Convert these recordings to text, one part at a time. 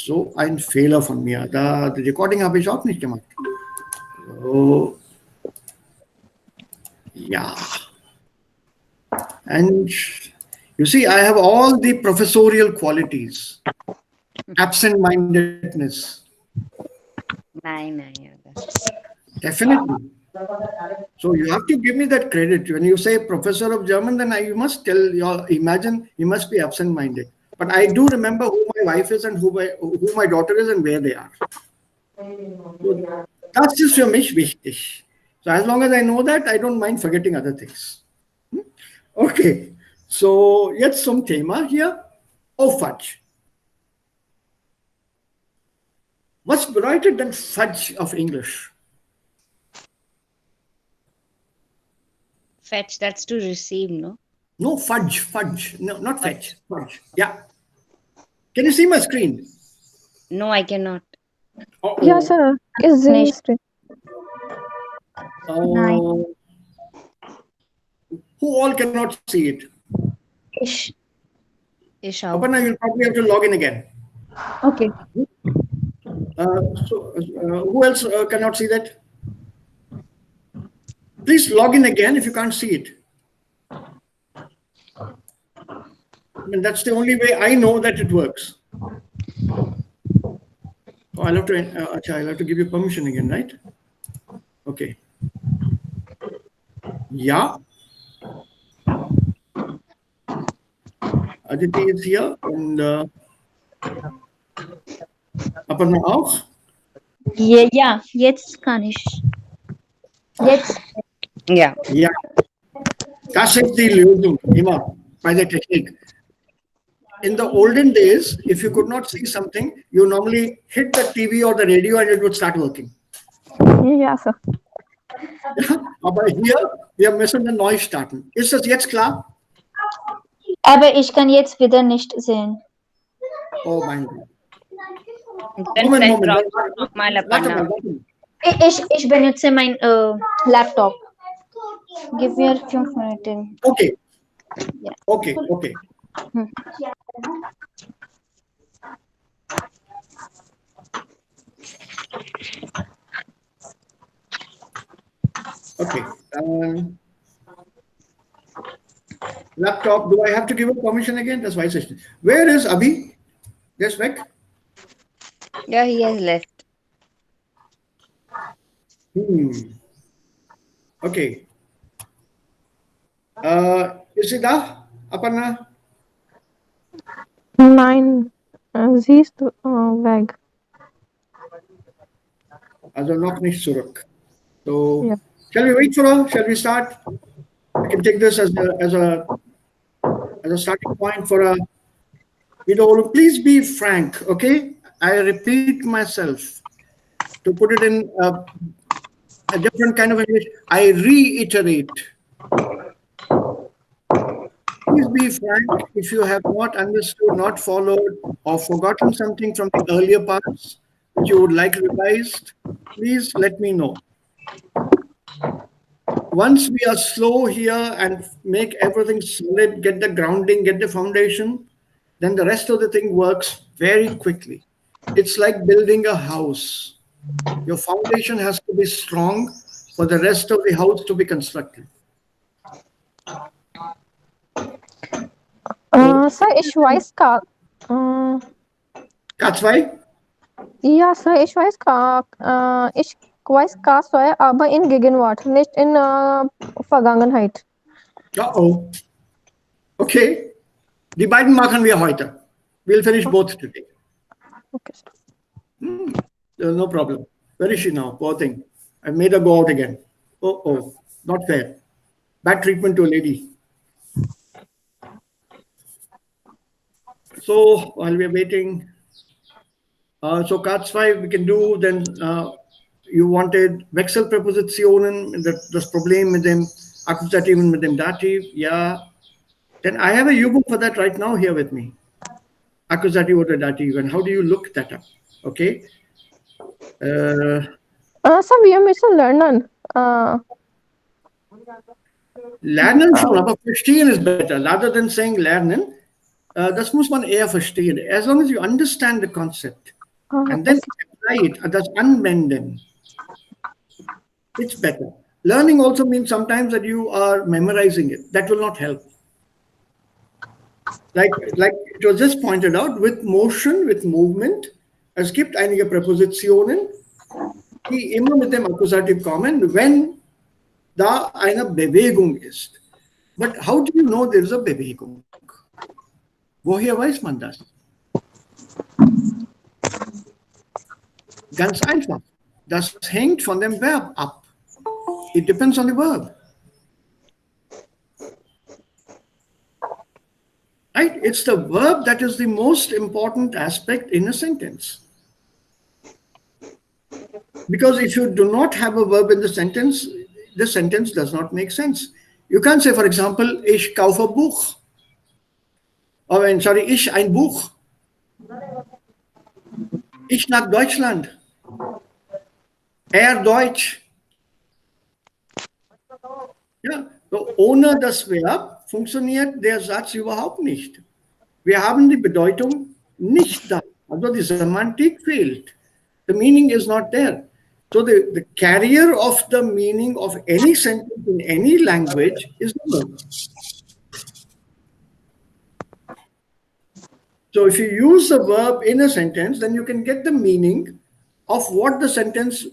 so ein Fehler von mir. Die Recording habe ich auch nicht gemacht. So, ja. And you see, I have all the professorial qualities. Absent-mindedness. Definitely. So you have to give me that credit. When you say professor of German, then you must imagine you must be absent-minded. But I do remember who my wife is and who my daughter is and where they are. So das ist für mich wichtig. So as long as I know that, I don't mind forgetting other things. Okay. So jetzt zum Thema hier. Oh, fudge. Was bedeutet denn fudge auf Englisch? Fetch, that's to receive, no? No, fudge. No, not fetch. Fudge. Yeah. Can you see my screen? No, I cannot. Uh-oh. Yeah, sir. Is the screen? Who all cannot see it? Ish out. Aparna, you'll probably have to log in again. Okay. Who else cannot see that? Please log in again if you can't see it. I mean, that's the only way I know that it works. Oh, I'll have to give you permission again, right? Okay. Yeah. Aditi is here and Aparna auch? Ja, jetzt kann ich. Jetzt. Yeah. Ja. Das ist die Lösung, immer bei der Technik. In the olden days, if you could not see something, you normally hit the TV or the radio and it would start working. Ja, sir. Aber hier, wir müssen den neu starten. Ist das jetzt klar? Aber ich kann jetzt wieder nicht sehen. Oh mein Gott. Moment. Warte. Ich benutze mein Laptop. Gib mir 5 Minuten. Okay. Ja. Okay. Okay. Laptop, do I have to give a permission again? Das weiß ich nicht. Where is Abhi? Der ist weg? Yeah, he has left. Okay. Ist sie da? Aparna? Nein, sie ist weg. Also noch nicht zurück. So, Yeah. Shall we wait for her? Shall we start? I can take this as a starting point for a video. Please be frank, okay? I repeat myself to put it in a different kind of English. I reiterate. Please be frank if you have not understood, not followed, or forgotten something from the earlier parts which you would like revised. Please let me know. Once we are slow here and make everything solid, get the grounding, get the foundation, then the rest of the thing works very quickly. It's like building a house. Your foundation has to be strong for the rest of the house to be constructed. Sir, ich weiß gar. K2? Ja, Sir, ich weiß K2, aber in Gegenwart, nicht in Vergangenheit. Uh-oh. Okay. Die beiden machen wir heute. We'll finish both today. Okay, sir. There's no problem. Where is she now? Poor thing. I made her go out again. Oh, not fair. Bad treatment to a lady. So while we're waiting, so K2 we can do, then you wanted Wechselpräpositionen, das Problem mit dem Akkusativ und mit dem Dativ. Yeah. Then I have a U-book for that right now here with me. Accusative oder Dativ. And how do you look that up? Okay. Sir, wir müssen lernen. Lernen schon, aber verstehen is better. Rather than saying lernen, das muss man eher verstehen. As long as you understand the concept, and then apply it. That's anwenden. It's better. Learning also means sometimes that you are memorizing it. That will not help. Like it was just pointed out, with motion, with movement, es gibt einige Präpositionen, die immer mit dem Akkusativ kommen, wenn da eine Bewegung ist. But how do you know there is a Bewegung? Woher weiß man das? Ganz einfach. Das hängt von dem Verb ab. It depends on the verb. Right? It's the verb that is the most important aspect in a sentence. Because if you do not have a verb in the sentence does not make sense. You can't say, for example, ich kaufe Buch. Ich ein Buch. Ich nach Deutschland. Deutsch. Ja, so ohne das Verb funktioniert der Satz überhaupt nicht. Wir haben die Bedeutung nicht da. Also die Semantik fehlt. The meaning is not there. So the carrier of the meaning of any sentence in any language is the verb. So if you use the verb in a sentence, then you can get the meaning of what the sentence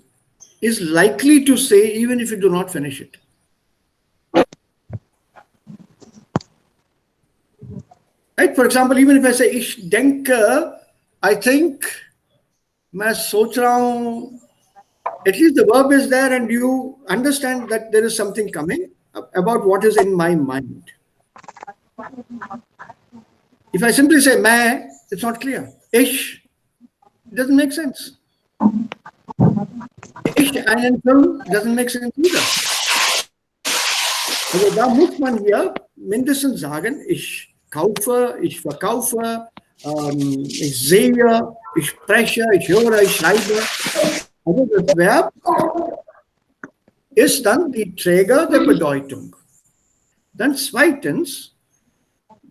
is likely to say, even if you do not finish it. Right? For example, even if I say ich denke, I think, मैं सोच रहा हूँ, at least the verb is there and you understand that there is something coming about what is in my mind. If I simply say मैं, it's not clear. Ich, it doesn't make sense. Ich einen Film doesn't make sense either. Also da muss man hier mindestens sagen, ich kaufe, ich verkaufe, ich sehe, ich spreche, ich höre, ich schreibe. Also das Verb ist dann die Träger der Bedeutung. Dann zweitens,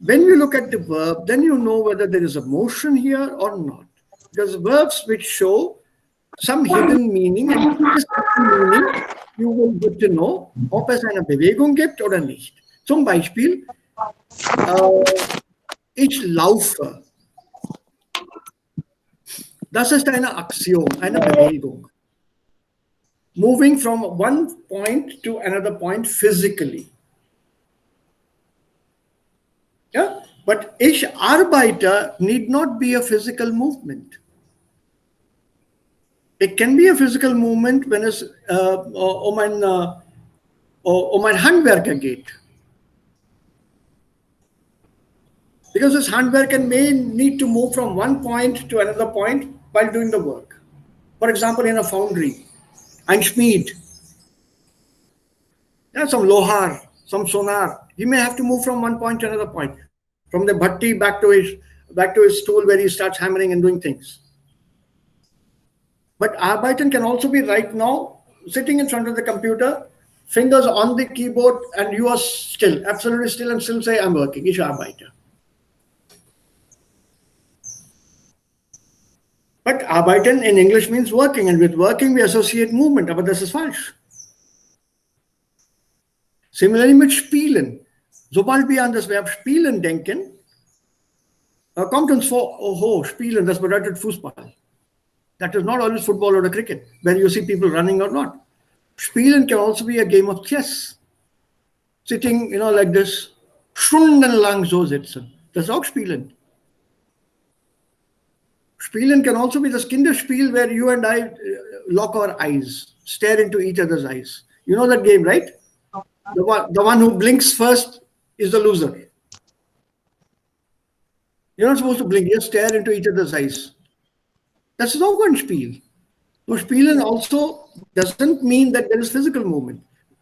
when you look at the verb, then you know whether there is a motion here or not. Because verbs which show some hidden meaning, and this hidden meaning you will get to know, ob es eine Bewegung gibt oder nicht. Zum Beispiel, ich laufe. Das ist eine Aktion, eine Bewegung. Moving from one point to another point physically. Yeah? But ich arbeite need not be a physical movement. It can be a physical movement when es ein Handwerker geht. Because this handwerker may need to move from one point to another point while doing the work. For example, in a foundry, ein Schmied, some lohar, some sonar, he may have to move from one point to another point, from the bhatti back to his stool where he starts hammering and doing things. But arbeiten can also be right now sitting in front of the computer, fingers on the keyboard, and you are still, absolutely still, and still say, I'm working. Ich arbeite. But arbeiten in English means working, and with working we associate movement, aber das ist falsch. Similarly mit spielen. Sobald wir an das Verb spielen denken, kommt uns vor, oho, spielen, das bedeutet Fußball. That is not always football or cricket, where you see people running or not. Spielen can also be a game of chess. Sitting, like this, stundenlang so sitzen. Das ist auch Spielen. Spielen can also be das Kinderspiel where you and I lock our eyes, stare into each other's eyes. You know that game, right? The one who blinks first is the loser. You're not supposed to blink, just stare into each other's eyes. Das ist auch ein Spiel. So Spielen also doesn't mean that there is physical movement.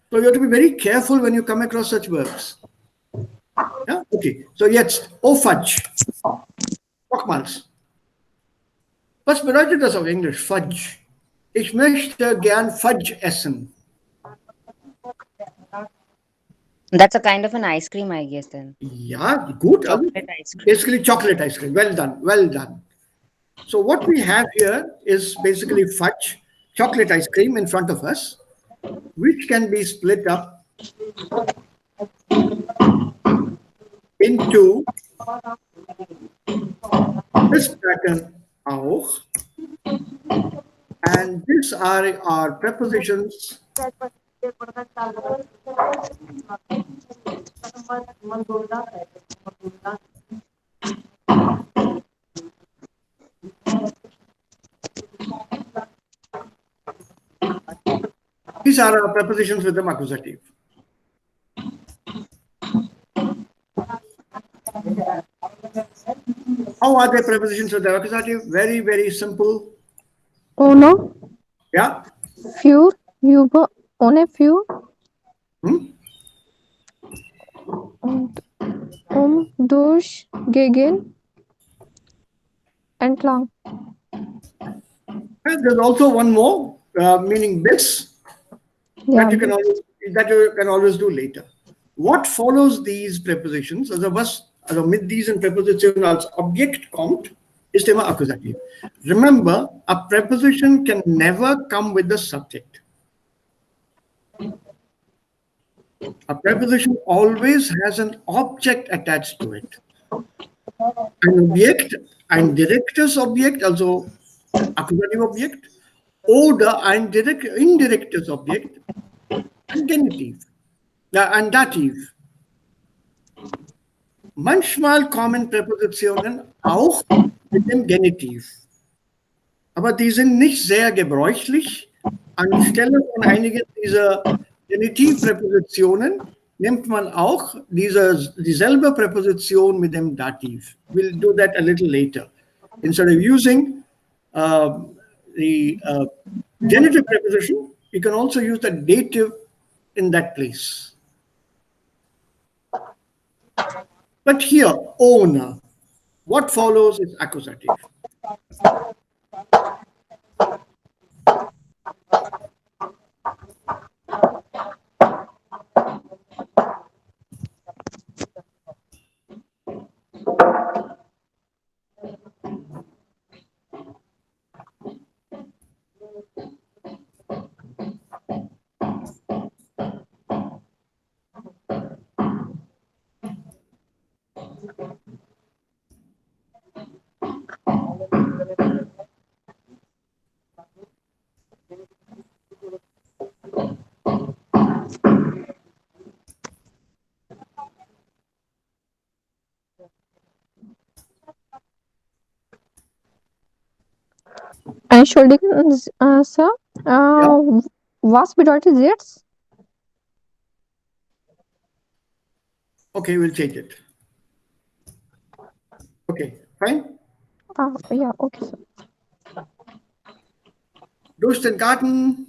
So you have to be very careful when you come across such verbs. Yeah? Okay, so jetzt, Fudge. Nochmals. Was bedeutet das auf Englisch, Fudge? Ich möchte gern Fudge essen. That's a kind of an ice cream, I guess, then. Ja, gut. Chocolate ice cream. Basically chocolate ice cream. Well done, well done. So what we have here is basically fudge, chocolate ice cream in front of us, which can be split up into this pattern auch. And these are our prepositions These are our prepositions with the accusative. How are they prepositions with the accusative? Very, very simple. Ohne, Yeah. für, über, ohne, für und durch, gegen, entlang. And there's also one more, meaning this, Ja, that you can always do later. What follows these prepositions, also mit diesen Präpositionen als Objekt kommt, ist immer Akkusativ. Remember, a preposition can never come with the subject. A preposition always has an object attached to it. Ein Objekt, ein direktes Objekt, also Akkusativobjekt, oder ein indirektes Objekt, ein Genitiv, ein Dativ. Manchmal kommen Präpositionen auch mit dem Genitiv. Aber die sind nicht sehr gebräuchlich. Anstelle von einigen dieser Genitivpräpositionen nimmt man auch dieselbe Präposition mit dem Dativ. We'll do that a little later. Instead of using the genitive preposition, you can also use the dative in that place. But here, owner, what follows is accusative. Entschuldigen, Sir, was bedeutet jetzt? Okay, we'll change it. Okay, fine. Ja, okay, Sir. Durch den Garten.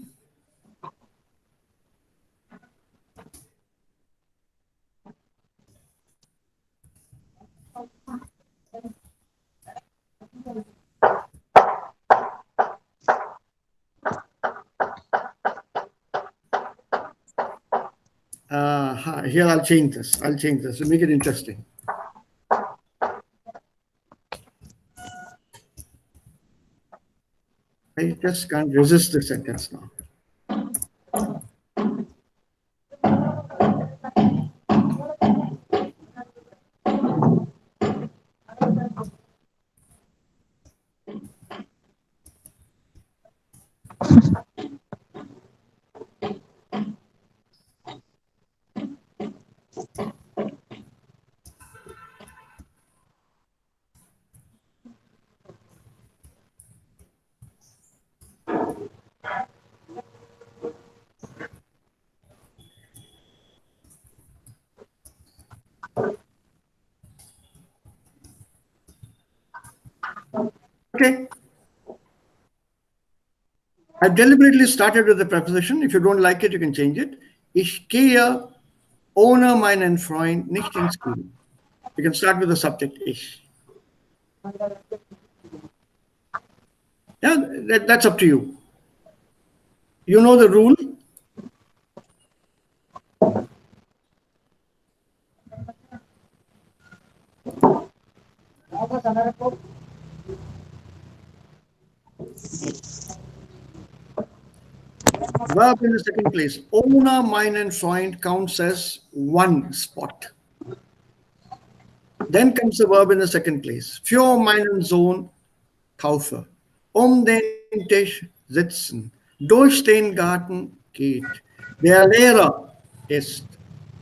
Here I'll change this. To make it interesting. I just can't resist this sentence now. Okay. I deliberately started with the preposition. If you don't like it, you can change it. Ich gehe ohne meinen Freund nicht ins Kino. You can start with the subject ich. Yeah, that's up to you. You know the rule. Verb in the second place. Ohne meinen Freund counts as one spot. Then comes the verb in the second place. Für meinen Sohn kaufe. Den Tisch sitzen. Durch den Garten geht. Der Lehrer ist.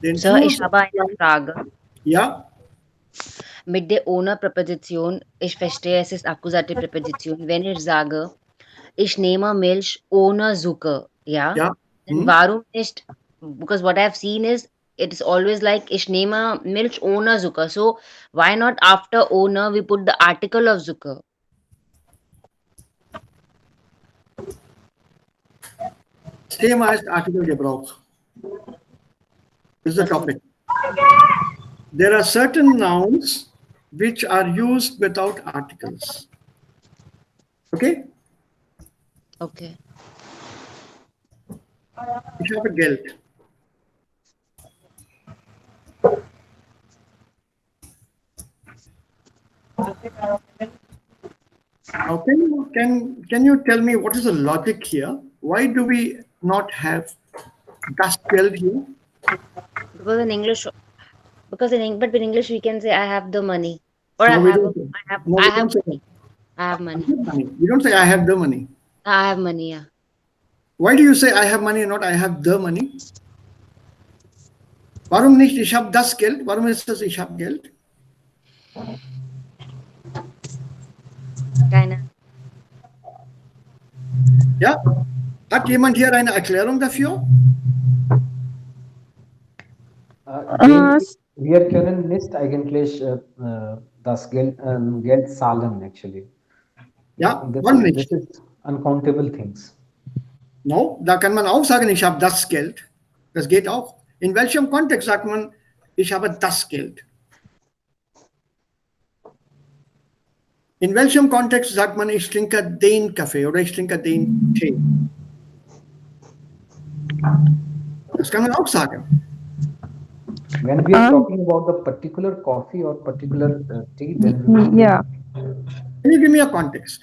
Den Sir, ich Fluss- habe eine Frage. Ja, Mit der ohne Präposition, ich verstehe, es ist Akkusative Präposition. Wenn ich sage, ich nehme Milch ohne Zucker, ja? ja. Dann warum nicht? Because what I've seen is, it is always like, ich nehme Milch ohne Zucker. So, why not after ohne, we put the article of Zucker? Das Thema ist Artikelgebrauch. This is the topic. There are certain nouns which are used without articles. Okay? Okay. Ich habe Geld. Now, can you tell me what is the logic here? Why do we not have das Geld here? Because in English, but in English we can say I have the money, or No, I we have, don't say. I have, No, I we have, don't say money. I have money. money. We don't say I have the money. I have money. Yeah. Why do you say I have money and not I have the money? Warum nicht ich habe das Geld? Warum ist das ich habe Geld? Keine. Ja? Hat jemand hier eine Erklärung dafür? Wir können nicht eigentlich das Geld zahlen, actually. Ja, This warum is nicht? uncountable things. No, da kann man auch sagen, ich habe das Geld. Das geht auch. In welchem Kontext sagt man, ich habe das Geld? In welchem Kontext sagt man, ich trinke den Kaffee oder ich trinke den Tee? Das kann man auch sagen. When we are talking about the particular coffee or particular tea, then we Yeah. Can you give me a context?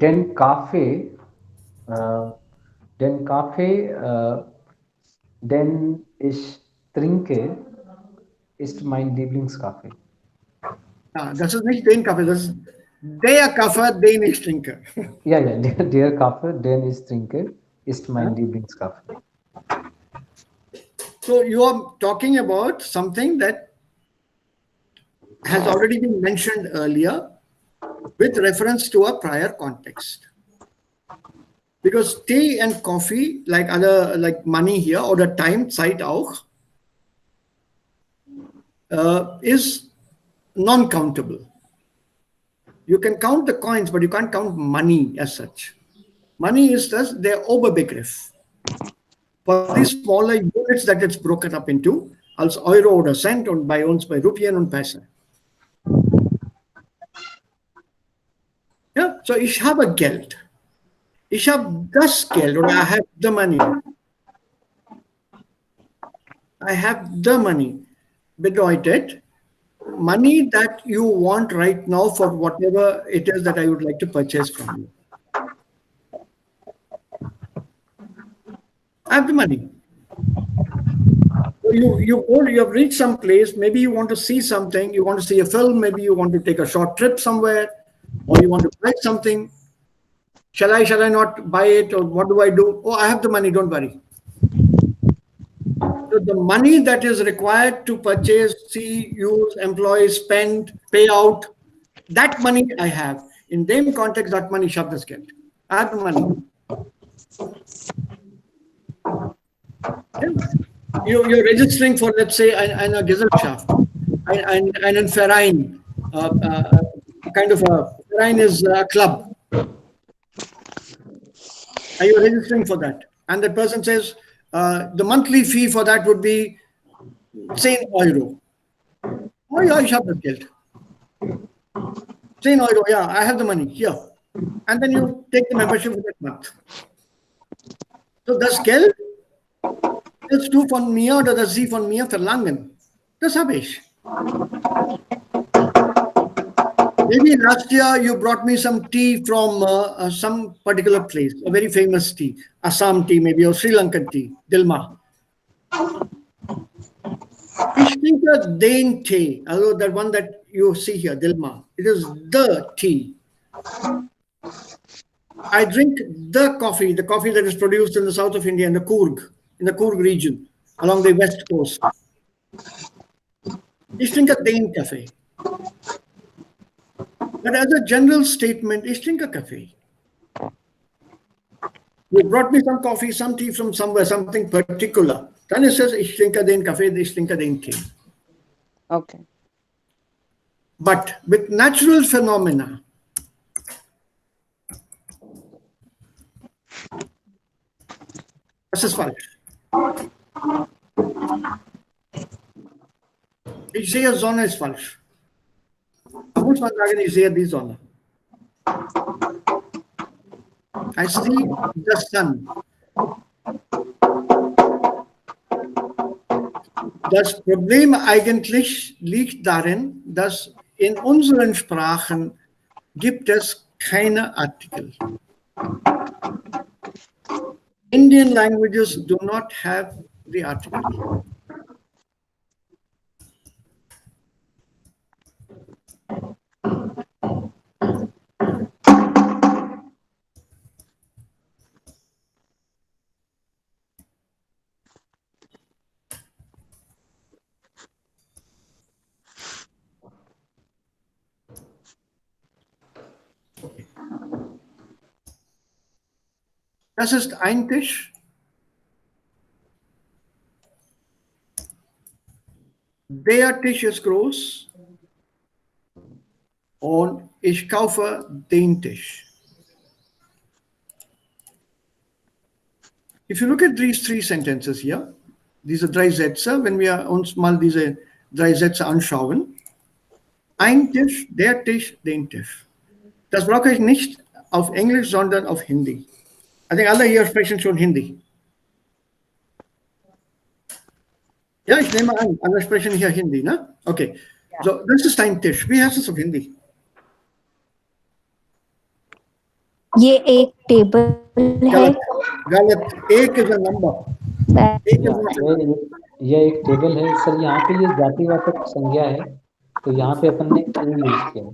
den Kaffee, den ich trinke, ist mein Lieblingskaffee. Ja, das ist nicht den Kaffee, das ist der Kaffee, den ich trinke. Ja, der Kaffee, den ich trinke, ist mein Lieblingskaffee. So you are talking about something that has already been mentioned earlier with reference to a prior context. Because tea and coffee, like money here or the time, Zeit auch, is non-countable. You can count the coins, but you can't count money as such. Money is just der Oberbegriff. For these smaller units that it's broken up into, als Euro oder Cent und bei uns bei Rupien und Paisa. Ja, so ich habe Geld. Ich habe das Geld oder I have the money. I have the money. Bedeutet, money that you want right now for whatever it is that I would like to purchase from you. I have the money. You have reached some place, maybe you want to see something, you want to see a film, maybe you want to take a short trip somewhere, or you want to buy something. Shall I not buy it, or what do I do? Oh, I have the money, don't worry. So the money that is required to purchase, see, use, employ, spend, pay out, that money I have. In them context, that money shab das Geld. I have the money. You're registering for, let's say, eine Gesellschaft, einen Verein, kind of a Verein is a club. Are you registering for that? And the person says, the monthly fee for that would be 10 Euro. Oh yeah, ich habe das Geld. 10 Euro, yeah, I have the money here. And then you take the membership for that month. So das Geld, willst du von mir oder das Sie von mir verlangen? Das habe ich. Maybe last year you brought me some tea from some particular place, a very famous tea, Assam tea, maybe, or Sri Lankan tea, Dilma. Ich trinke den Tee, although that one that you see here, Dilma, it is the tea. I drink the coffee that is produced in the south of India, in the Coorg region, along the west coast. Ich trinke den Kaffee. But as a general statement, ich trinke Kaffee. You brought me some coffee, some tea from somewhere, something particular. Then it says, ich trinke den Kaffee, ich trinke den Tee. Okay. But with natural phenomena, das ist falsch. Ich sehe Sonne ist falsch. Da muss man sagen, ich sehe die Sonne. I see the sun. Das Problem eigentlich liegt darin, dass in unseren Sprachen gibt es keine Artikel. Indian languages do not have the article. Das ist ein Tisch. Der Tisch ist groß und ich kaufe den Tisch. If you look at these three sentences here, diese drei Sätze, wenn wir uns mal diese drei Sätze anschauen, ein Tisch, der Tisch, den Tisch. Das brauche ich nicht auf Englisch, sondern auf Hindi. I think alle hier sprechen schon Hindi. Ja, ich nehme an, alle sprechen hier Hindi, ne? Okay. So, das ist ein Tisch. Wie heißt es auf Hindi? ये एक table है गलत, गलत. एक is a number. एक is not a number. ये एक table है सर। यहाँ पे ये जातिवाचक संज्ञा है, तो यहाँ पे अपन ने इन यूज किया है।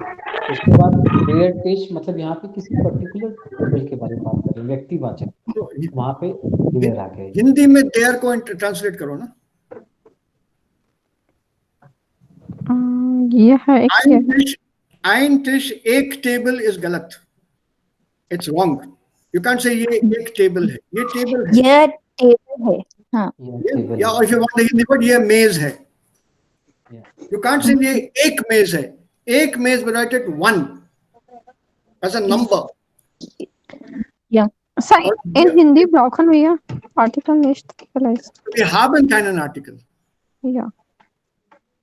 उसके बाद देयर टिश, मतलब यहाँ पे किसी पर्टिकुलर टेबल के बारे में बात कर रहे हैं, व्यक्तिवाचक, तो वहाँ पे देयर आ गया। हिंदी में देयर को ट्रांसलेट करो ना। ये है एक ein Tisch, एक टेबल is गलत. It's wrong. You can't say ये एक टेबल है, ये टेबल है। ये टेबल है, हाँ। या और if you want the Hindi word, ये मेज है। You can't say ये एक मेज है। एक मेज be written one as a number. Ja. In Hindi brauchen wir Artikel nicht vielleicht. Wir haben keinen Artikel. Ja.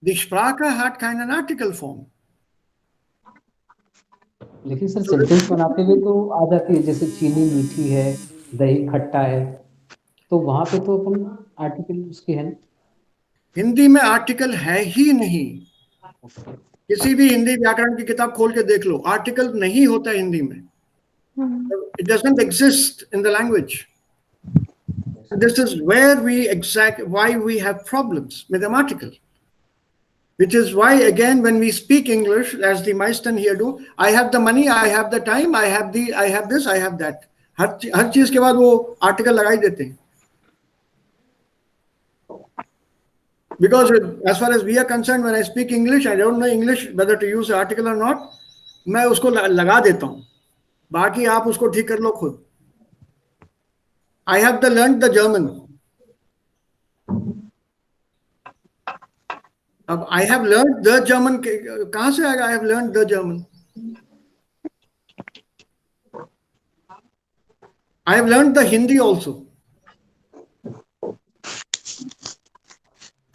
Die Sprache hat keinen Artikelform. लेकिन सर सेंटेंस बनाते हुए तो आ जाती है, जैसे चीनी मीठी है, दही खट्टा है, तो वहां पे तो अपन आर्टिकल उसके है। हिंदी में आर्टिकल है ही नहीं। किसी भी हिंदी व्याकरण की किताब खोल के देख लो, आर्टिकल नहीं होता हिंदी में। It doesn't exist in the language. This is where why we have problems with the article. Which is why, again, when we speak English, as the Meistern here do, I have the money, I have the time, I have this, I have that. हर चीज के बाद वो article लगा ही देते हैं. Because as far as we are concerned, when I speak English, I don't know English whether to use the article or not. मैं उसको लगा देता हूँ. बाकी आप उसको ठीक कर लो खुद. I have learned the German. अब I have learned the German, कहाँ से आएगा I have learned the German? I have learned the Hindi also.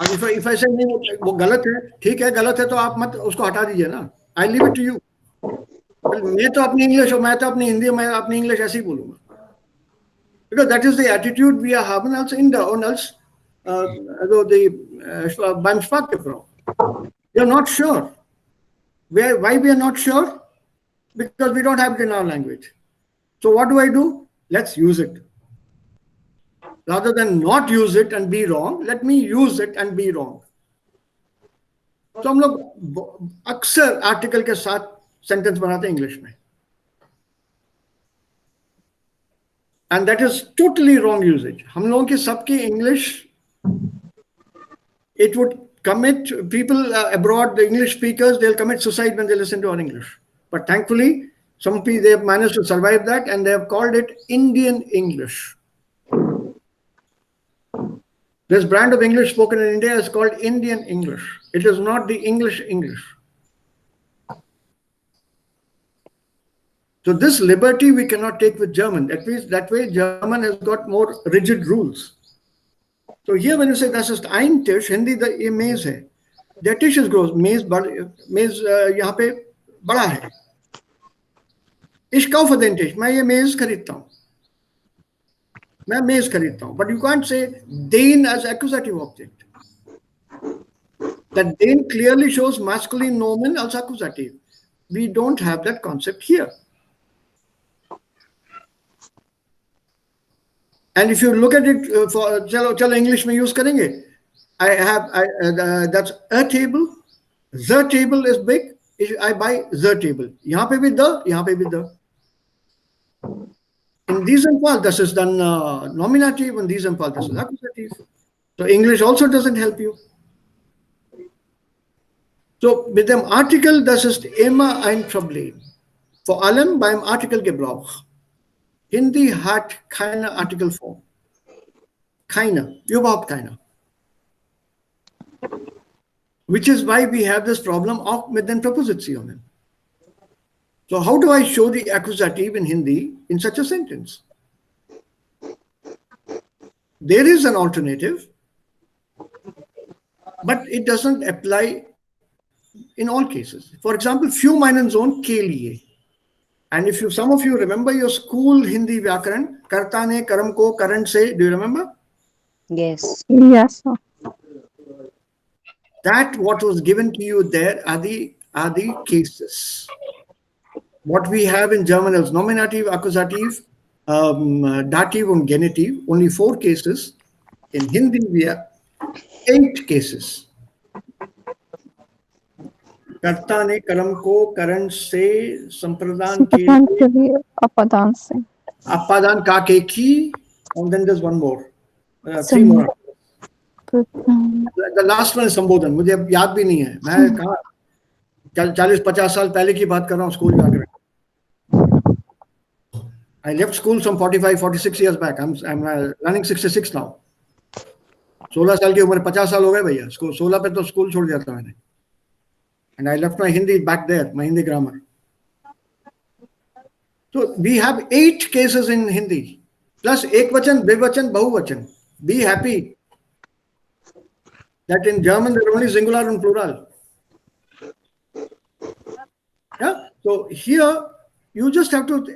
अब if I say नहीं वो गलत है, ठीक है गलत है तो आप मत उसको हटा दीजिए ना. I leave it to you. मैं तो अपनी इंग्लिश और मैं तो अपनी हिंदी, मैं अपनी इंग्लिश ऐसे ही बोलूँगा. Because that is the attitude we are having also in the owners. Beim Sprachgebrauch. You're not sure. Why we are not sure? Because we don't have it in our language. So what do? Let's use it. Rather than not use it and be wrong, let me use it and be wrong. तो हम लोग अक्सर article के साथ sentence बनाते हैं English में, and that is totally wrong usage. हम लोगों की सबकी English, it would commit people abroad, the English speakers, they'll commit suicide when they listen to our English. But thankfully, some people, they have managed to survive that, and they have called it Indian English. This brand of English spoken in India is called Indian English. It is not the English English. So this liberty we cannot take with German. At least that way German has got more rigid rules. So here when you say das ist ein Tisch, Hindi the ये मेज है. The Tisch is gross. मेज यहाँ पे बड़ा है. Ich kaufe den Tisch. मैं ये मेज खरीदता हूँ. मैं मेज खरीदता हूँ. But you can't say den as accusative object. That den clearly shows masculine nomen as accusative. We don't have that concept here. And if you look at it for चलो English में use करेंगे. That's a table. The table is big. I buy the table. यहाँ पे भी the, यहाँ पे भी the. In diesem Fall, das ist dann nominative. In diesem Fall, das ist accusative. So English also doesn't help you. So mit dem Artikel, das ist immer ein Problem. Vor allem beim Artikelgebrauch. Hindi hat keine Artikelform. Keine, überhaupt keine. Which is why we have this problem of mit den Präpositionen. So how do I show the accusative in Hindi in such a sentence? There is an alternative, but it doesn't apply in all cases. For example, few meinen zone ke liye. And if you, some of you remember your school Hindi Vyakaran, karta ne, karam ko, karan se, do you remember? Yes. Yes, sir. That what was given to you there are the cases. What we have in German is nominative, accusative, dative and genitive, only 4 cases. In Hindi, we have 8 cases. कर्ता ने कर्म को करण से संप्रदान के लिए अपादान से अपादान का के की, and then there's one more, 3 more. The last one is संबोधन. मुझे अब याद भी नहीं है. मैं कहाँ 40-50 साल पहले की बात कर रहा हूँ स्कूल जाकर. I left school some 45-46 years back. I'm running 66 now. 16 साल की उम्र, 50 साल हो गए भैया. 16 पे तो स्कूल छोड़ दिया था मैंने. And I left my Hindi back there, my Hindi grammar. So we have 8 cases in Hindi. Plus ekvachan, dvivachan, bahuvachan. Be happy that in German there are only singular and plural. Yeah. So here you just have to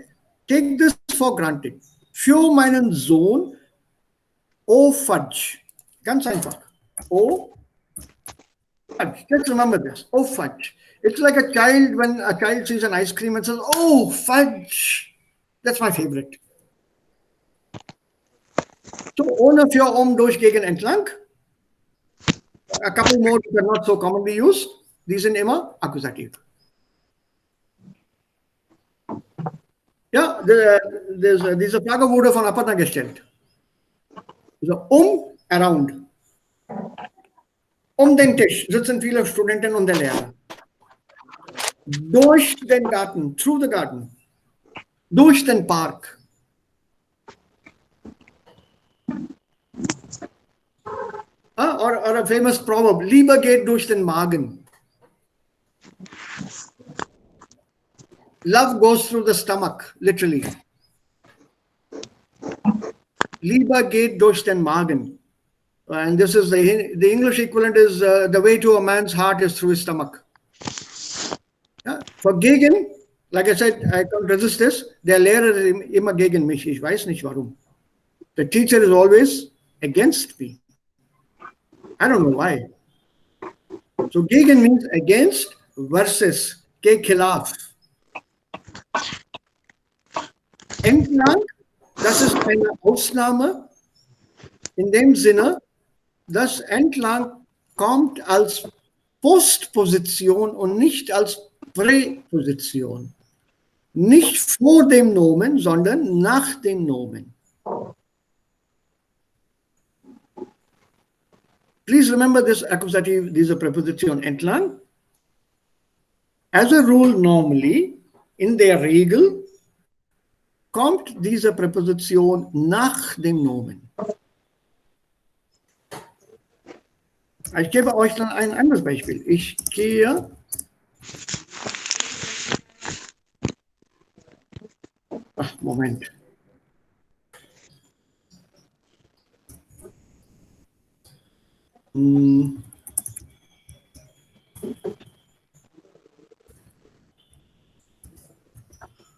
take this for granted. Few meinen Sohn, O fudge. Ganz einfach. O fudge. Just remember this. Oh, fudge. It's like a child when a child sees an ice cream and says, oh, fudge. That's my favorite. So, ohne für durchgehen entlang. A couple more that are not so commonly used. These in immer accusative. Ja, diese Frage wurde von Apatna gestellt. So, around. Den Tisch sitzen viele Studenten und der Lehrer. Durch den Garten, through the garden. Durch den Park. Or a famous proverb, Liebe geht durch den Magen. Love goes through the stomach, literally. Liebe geht durch den Magen. And this is the English equivalent is the way to a man's heart is through his stomach. Yeah. For gegen, like I said, I can't resist this. Der Lehrer ist immer gegen mich. Ich weiß nicht warum. The teacher is always against me. I don't know why. So gegen means against versus. के खिलाफ. Entlang, das ist eine Ausnahme in dem Sinne, dass entlang kommt als Postposition und nicht als Präposition. Nicht vor dem Nomen, sondern nach dem Nomen. Please remember this accusative, diese Präposition entlang. As a rule, normally, in der Regel, kommt diese Präposition nach dem Nomen. Ich gebe euch dann ein anderes Beispiel. Ich gehe Moment.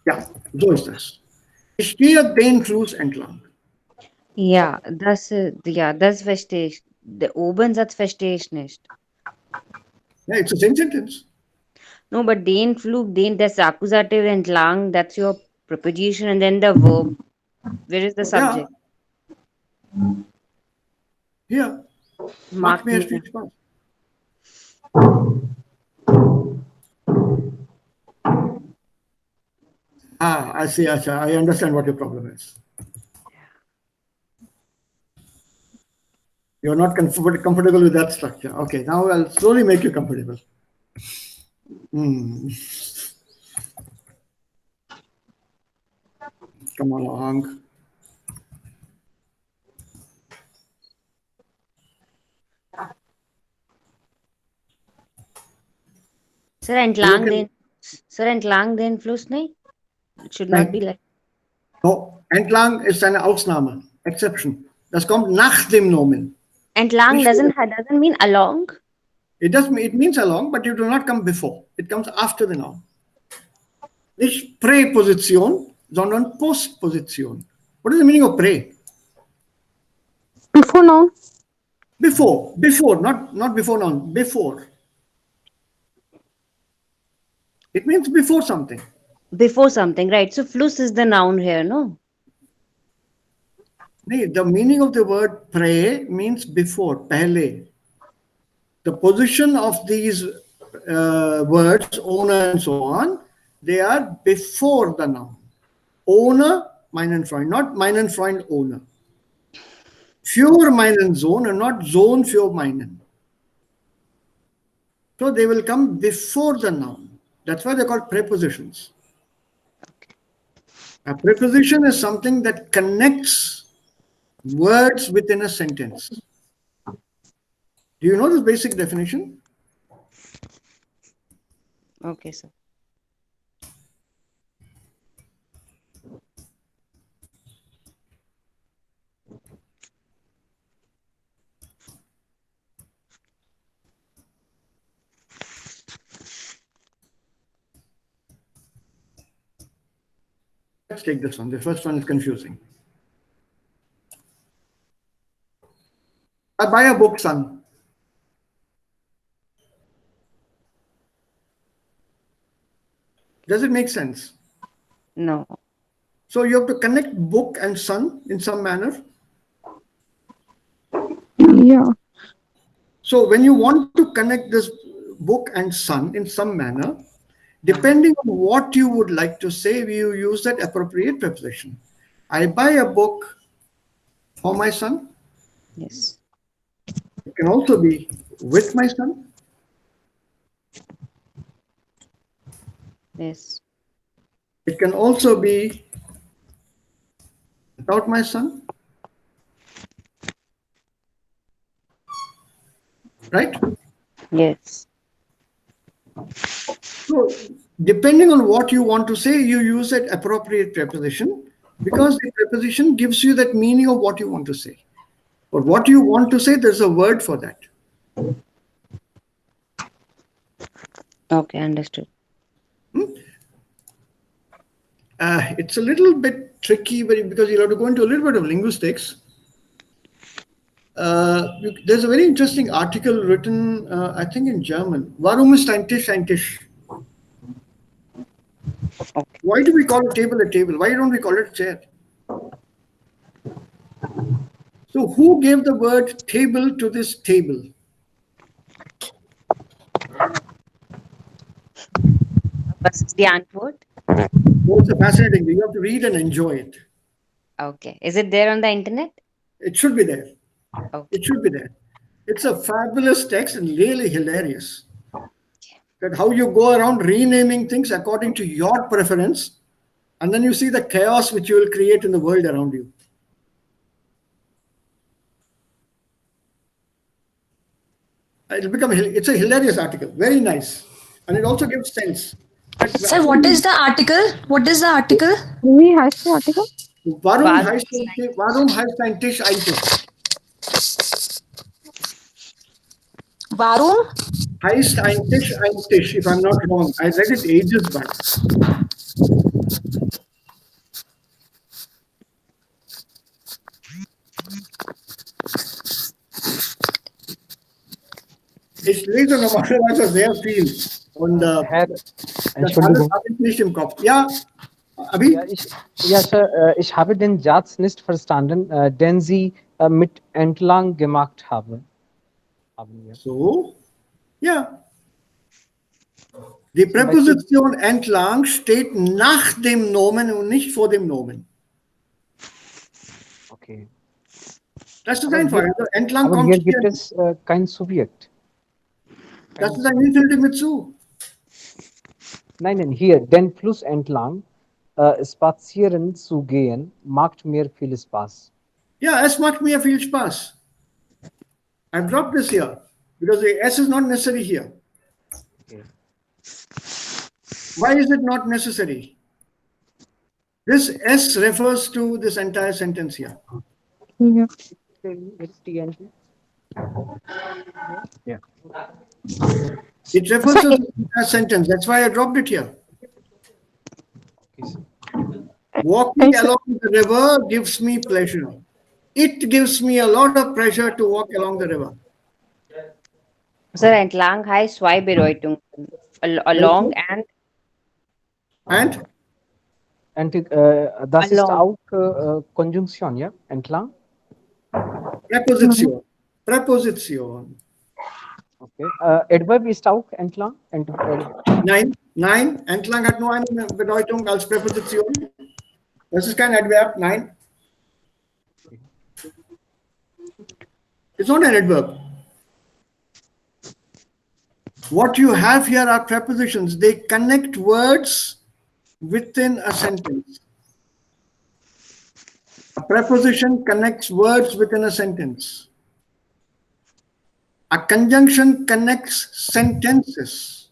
Ja, so ist das. Ich gehe den Fluss entlang. Ja, das verstehe ich. Der Obensatz verstehe ich nicht. Yeah, it's the same sentence. No, but den Flug, that's accusative entlang, that's your preposition, and then the verb. Where is the subject? Hier. Macht Macht mir mir- viel Spaß. I see. I understand what your problem is. You're not comfortable with that structure. Okay, now I'll slowly make you comfortable. Come along. Sir, entlang can- den Fluss, nahi? It should not be like. No, entlang ist eine Ausnahme, Exception. Das kommt nach dem Nomen. Entlang Nicht doesn't mean along. It means along, but it do not come before. It comes after the noun. Nicht Präposition, sondern Postposition. What is the meaning of pre? Before noun. Before, not before noun, before. It means before something. Before something, right? So Fluss is the noun here, no? The meaning of the word pre means before, pehle. The position of these words, owner and so on, they are before the noun. Owner, meinen Freund, not meinen Freund, owner. Für meinen Sohn and not Sohn für meinen. So they will come before the noun. That's why they're called prepositions. A preposition is something that connects words within a sentence. Do you know this basic definition? Okay, sir. Let's take this one. The first one is confusing. I buy a book, son. Does it make sense? No. So you have to connect book and son in some manner. Yeah. So when you want to connect this book and son in some manner, depending on what you would like to say, you use that appropriate preposition. I buy a book for my son. Yes. It can also be with my son. Yes. It can also be without my son. Right? Yes. So, depending on what you want to say, you use that appropriate preposition because the preposition gives you that meaning of what you want to say. But what you want to say, there's a word for that. Okay, understood. It's a little bit tricky because you'll have to go into a little bit of linguistics. There's a very interesting article written, I think in German. Warum ist ein Tisch ein Tisch? Okay. Why do we call a table a table? Why don't we call it a chair? So who gave the word table to this table? What's the answer? Oh, it's a fascinating. You have to read and enjoy it. Okay. Is it there on the internet? It should be there. Okay. It should be there. It's a fabulous text and really hilarious. That how you go around renaming things according to your preference, and then you see the chaos which you will create in the world around you. It's a hilarious article, very nice, and it also gives sense. Sir, what is the article? What is the article? Wie heißt der Artikel? Warum Warum heißt ein Tisch ein Tisch? Warum? Heißt ein Tisch, if I'm not wrong. I read it ages back. Ich lese normalerweise sehr viel und Herr, das Entschuldigung. habe ich nicht im Kopf. Ja, Abi? Ja, Sir, ich habe den Satz nicht verstanden, den Sie mit entlang gemacht haben. So, ja. Die Präposition entlang steht nach dem Nomen und nicht vor dem Nomen. Okay. Das ist Aber einfach. hier- Also entlang Aber kommt hier hier, gibt es kein Subjekt. das ist ein Infinitiv mit zu. Nein, hier, den Fluss entlang spazieren zu gehen, macht mir viel Spaß. Ja, es macht mir viel Spaß. I've dropped this here because the S is not necessary here. Okay. Why is it not necessary? This S refers to this entire sentence here. Ja. Yeah. It refers to the entire sentence. That's why I dropped it here. Okay, sir. Walking along the river gives me pleasure. It gives me a lot of pleasure to walk along the river. Sir, entlang heißt zwei Bedeutungen. Along and And Das ist Along. auch Konjunktion, ja? Entlang? preposition. Präposition. Okay. Adverb ist auch entlang? Nein, entlang hat nur eine Bedeutung als Präposition. Das ist kein Adverb, nein. It's not an adverb. What you have here are prepositions. They connect words within a sentence. A preposition connects words within a sentence. A conjunction connects sentences.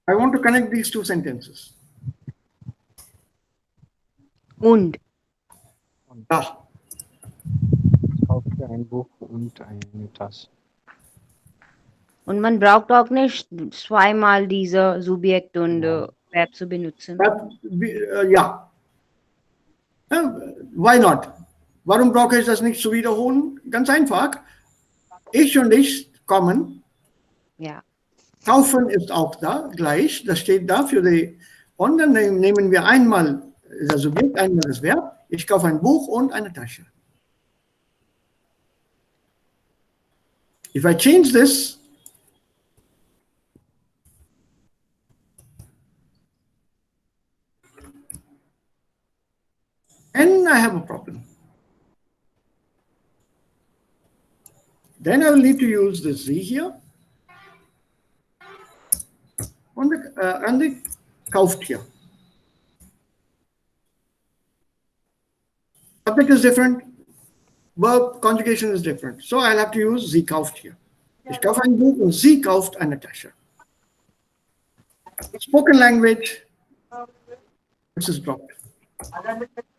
I want to connect these two sentences. und. Ah, Kaufte ein Buch und eine Tasche. Und man braucht auch nicht zweimal diese Subjekt und Verb zu benutzen. ja. Why not? Warum brauche ich das nicht zu wiederholen? Ganz einfach. Ich und ich kommen. Ja. Kaufen ist auch da, gleich. Das steht da für die. Und dann nehmen wir einmal das Subjekt, einmal das Verb. Ich kaufe ein Buch und eine Tasche. If I change this, then I have a problem. Then I will need to use this Z here. And the kauft here. Subject is different. Verb conjugation is different. So I'll have to use Sie kauft here. Ich kaufe ein Buch und sie kauft eine Tasche. Spoken language. This is dropped.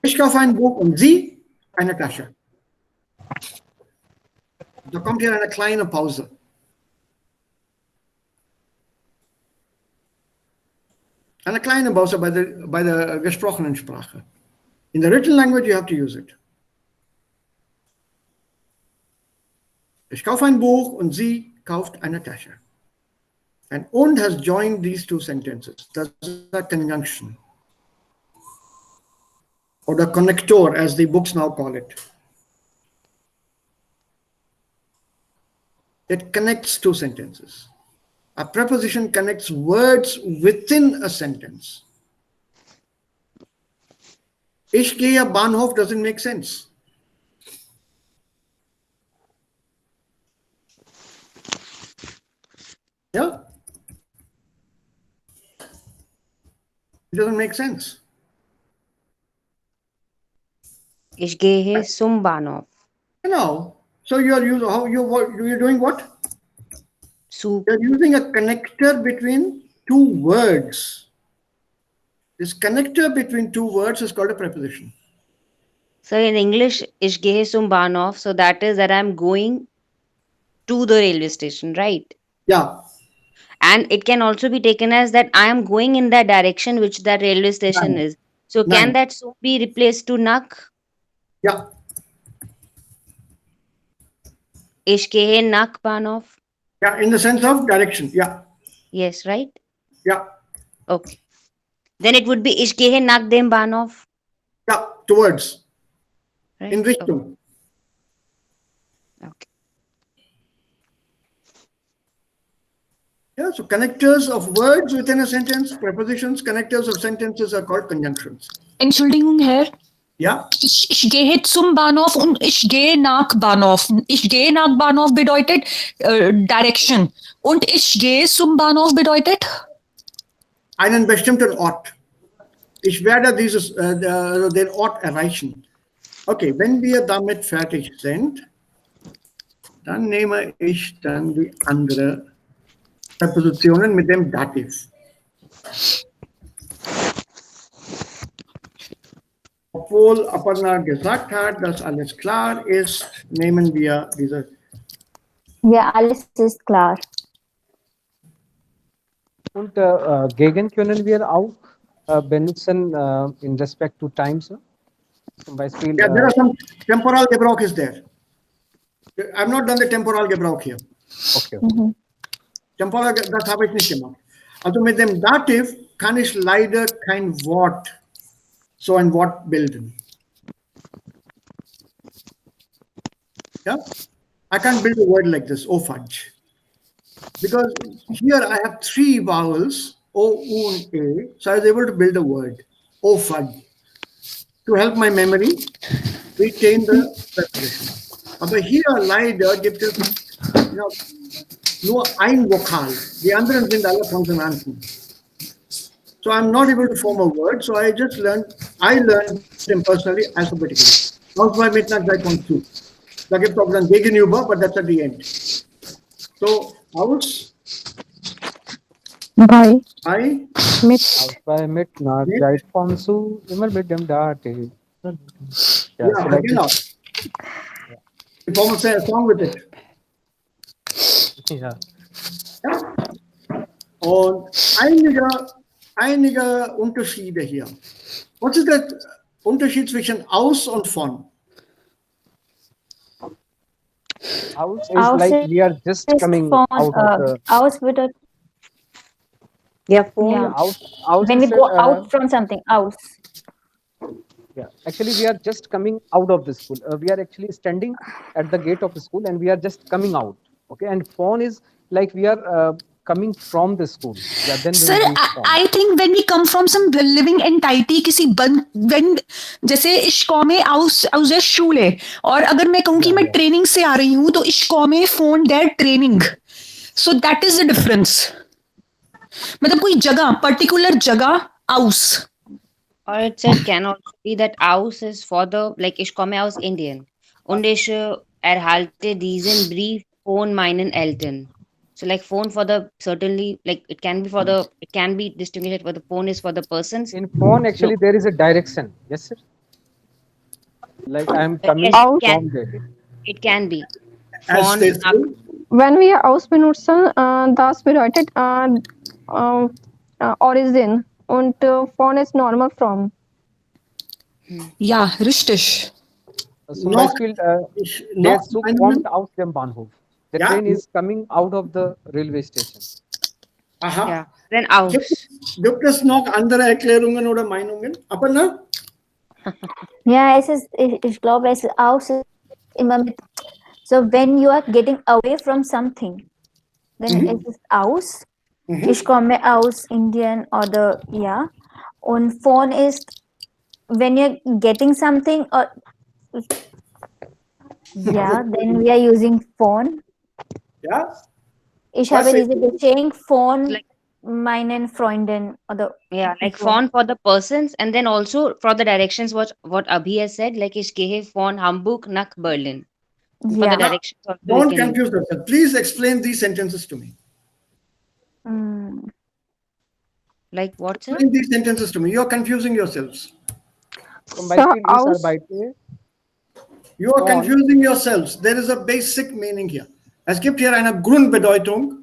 Ich kaufe ein Buch und sie eine Tasche. Da kommt hier eine kleine Pause. Eine kleine Pause bei der gesprochenen Sprache. In the written language, you have to use it. Ich kaufe ein Buch und sie kauft eine Tasche. And und has joined these two sentences. That's a conjunction. Or the connector, as the books now call it. It connects two sentences. A preposition connects words within a sentence. Ich gehe Bahnhof doesn't make sense. Yeah? It doesn't make sense. Ich gehe zum Bahnhof. No. So you're doing what? Zu. You're using a connector between two words. This connector between two words is called a preposition. So in English, ich gehe zum Bahnhof. So that is that I'm going to the railway station, right? Yeah. And it can also be taken as that I am going in that direction which that railway station Right. is. So can Right. that soon be replaced to nach? Yeah. Ich gehe nach Bahnhof. Yeah. In the sense of direction. Yeah. Yes, right? Yeah. Okay. Then it would be ich gehe nach dem Bahnhof. Yeah. Towards. Right? In Richtung. Okay. Yeah. So connectors of words within a sentence, prepositions, connectors of sentences are called conjunctions. Entschuldigung, Herr. Yeah. Ich gehe zum Bahnhof und ich gehe nach Bahnhof. Ich gehe nach Bahnhof bedeutet Direction. Und ich gehe zum Bahnhof bedeutet? Einen bestimmten Ort. Ich werde den Ort erreichen. Okay, wenn wir damit fertig sind, dann nehme ich dann die andere Präpositionen mit dem Dativ. Obwohl Aparna gesagt hat, dass alles klar ist, nehmen wir diese. Ja, alles ist klar. Und gegen können wir auch benutzen in respect to time, sir? Zum Beispiel. Yeah, there are some temporal Gebrauch is there. I've not done the temporal Gebrauch here. Okay. Temporal, das habe ich nicht gemacht. Also mit dem Dativ kann ich leider kein Wort, so ein Wort bilden. Yeah? I can't build a word like this, oh fudge. Because here I have three vowels, O, U, and A, so I was able to build a word, oh fudge. To help my memory, retain the preposition. Aber hier leider gibt es nur ein Vokal. Die anderen sind alle Konsonanten. So I'm not able to form a word. So I learned them personally, alphabetically. Aus bei Mitternacht 3.2. Da gibt es auch dann Gegenüber, but that's at the end. So aus. Bye. Mit. Aus bei Mitternacht 3.2 immer mit dem Dativ. Yeah, genau. You form a song with it. Ja. Ja? Und einige Unterschiede hier. Was ist der Unterschied zwischen aus und von? Aus is like we are just coming out of the. Aus bedeutet, Yeah, phone. yeah. Out When we is, go out from something, aus. Yeah, actually, we are just coming out of the school. We are actually standing at the gate of the school, and we are just coming out. Okay, and phone is like we are coming from the school. Yeah, then we Sir, will use phone. I think when we come from some living entity, किसी बंद when जैसे इस com में aus Schule और अगर मैं कहूँ कि मैं ट्रेनिंग से आ रही हूँ तो इस कॉम में phone their training. So that is the difference. मतलब कोई जगह particular जगह aus. Or it said can also be that aus is for the, like ich komme aus Indien. Und ich erhalte diesen Brief von meinen Eltern. So like phone for the, certainly, like it can be distinguished whether the phone is for the persons. In phone, actually, there is a direction. Yes, sir. Like I am coming Yes, from can. there. It can be. As Von, they say, Wenn wir aus benutzen, das bedeutet Origin und von ist normal from. Ja, richtig. Zum Noch- Beispiel, noch der Zug einen kommt Moment. aus dem Bahnhof. The Ja. train is coming out of the railway station. Aha. Ja. Then aus. Gibt es noch andere Erklärungen oder Meinungen? Aparna? Ja, ich glaube, es ist aus immer mit, so when you are getting away from something, then es ist aus. Ich komme aus Indien oder ja. Und von ist, when you're getting something or yeah, then we are using phone. Ja? Ich Was habe ist- diese Geschenk von Like- meinen Freunden oder Yeah, like Phone. phone for the persons, and then also for the directions. What Abhi has said, like ich gehe von Hamburg nach Berlin. For the ja. directions also we Don't can confuse yourself. Please explain these sentences to me. Mm. like what, sir? Explain these sentences to me. You're confusing yourselves. Zum Beispiel, ich aus- arbeite. You are Von. confusing yourselves. There is a basic meaning here. Es gibt hier eine Grundbedeutung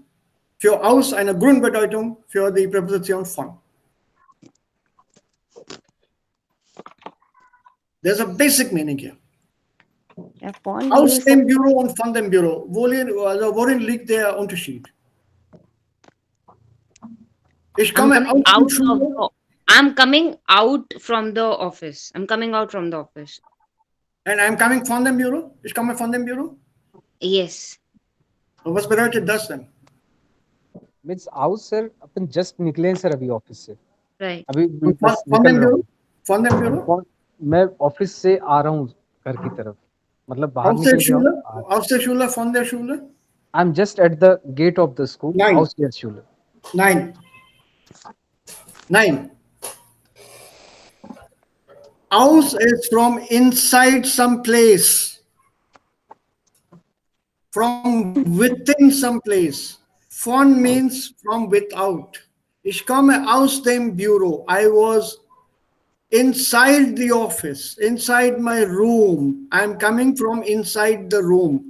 für aus, eine Grundbedeutung für die Präposition von. There's a basic meaning here. Yeah, phone Aus use dem Büro und von dem Büro. Worin liegt der Unterschied? Ich I'm komme coming aus out der Schule. of I'm coming out from the office. I'm coming out from the office. And I'm coming von dem Büro. Ich komme von dem Büro. Yes. So was bedeutet das denn? Means out sir upon just निकले हैं sir अभी office से Right. अभी Von, बस von निकल dem रहा Büro? हूँ Von dem Büro? कौन- मैं ऑफिस से आ रहा हूँ घर की तरफ मतलब बाहर Aus der निकल Schule? गया Aus der Schule? Von der Schule? I am just at the gate of the school Nein. House there school Nein. Nein. Aus is from inside some place. From within some place. Von means from without. Ich komme aus dem Büro. I was inside the office, inside my room. I'm coming from inside the room.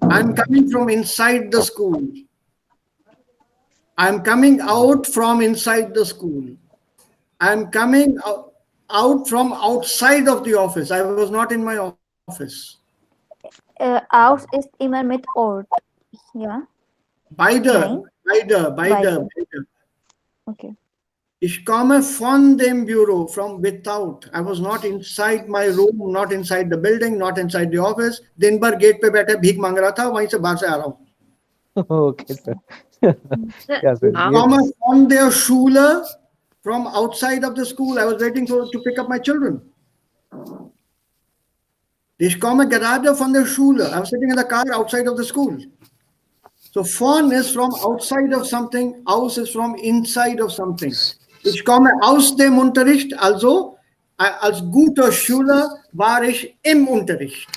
I'm coming from inside the school. I'm coming out from inside the school. I'm coming out from outside of the office. I was not in my office. Aus ist immer mit Ort. Ja, Beide, beide, beide, beide. okay. Ich komme von dem Büro, from without. I was not inside my room, not inside the building, not inside the office. दिन भर gate पे बैठे भीख मांग रहा था, वहीं से बाहर से आ रहा हूँ. ओके सर Sir, या sir out- Komme von der Schule, from outside of the school. I was waiting to pick up my children. Ich komme gerade von der Schule. I was sitting in the car outside of the school. So von is from outside of something, aus is from inside of something. Ich komme aus dem Unterricht, also als guter Schüler war ich im Unterricht.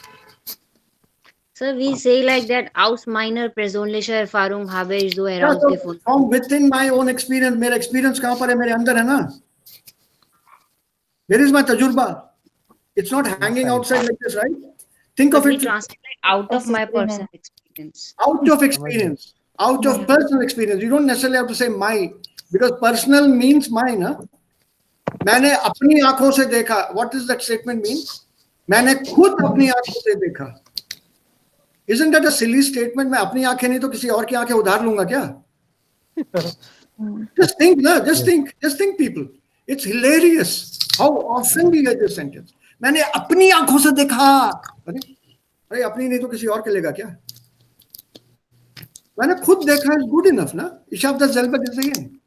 Sir, we say like that aus meiner persönlichen Erfahrung habe ich so Yeah, so herausgefunden. from within my own experience, मेरा experience कहाँ पर है? मेरे अंदर है ना? Where is my tajurba? It's not hanging outside like this, right? Think But of we it translate like out of my Experiment. personal experience. out of experience, out of personal experience. You don't necessarily have to say my, because personal means mine. Huh? मैंने अपनी आंखों से देखा. What does that statement mean? मैंने खुद अपनी आंखों से देखा. Isn't that a silly statement? मैं अपनी आंखें नहीं तो किसी और की आंखें उधार लूंगा क्या? Just think, no, just think, people. It's hilarious how often we hear this sentence. मैंने अपनी आंखों से देखा. अरे अपनी नहीं तो किसी और के लेगा क्या? मैंने खुद देखा is good enough, na? Ich habe das selber gesehen.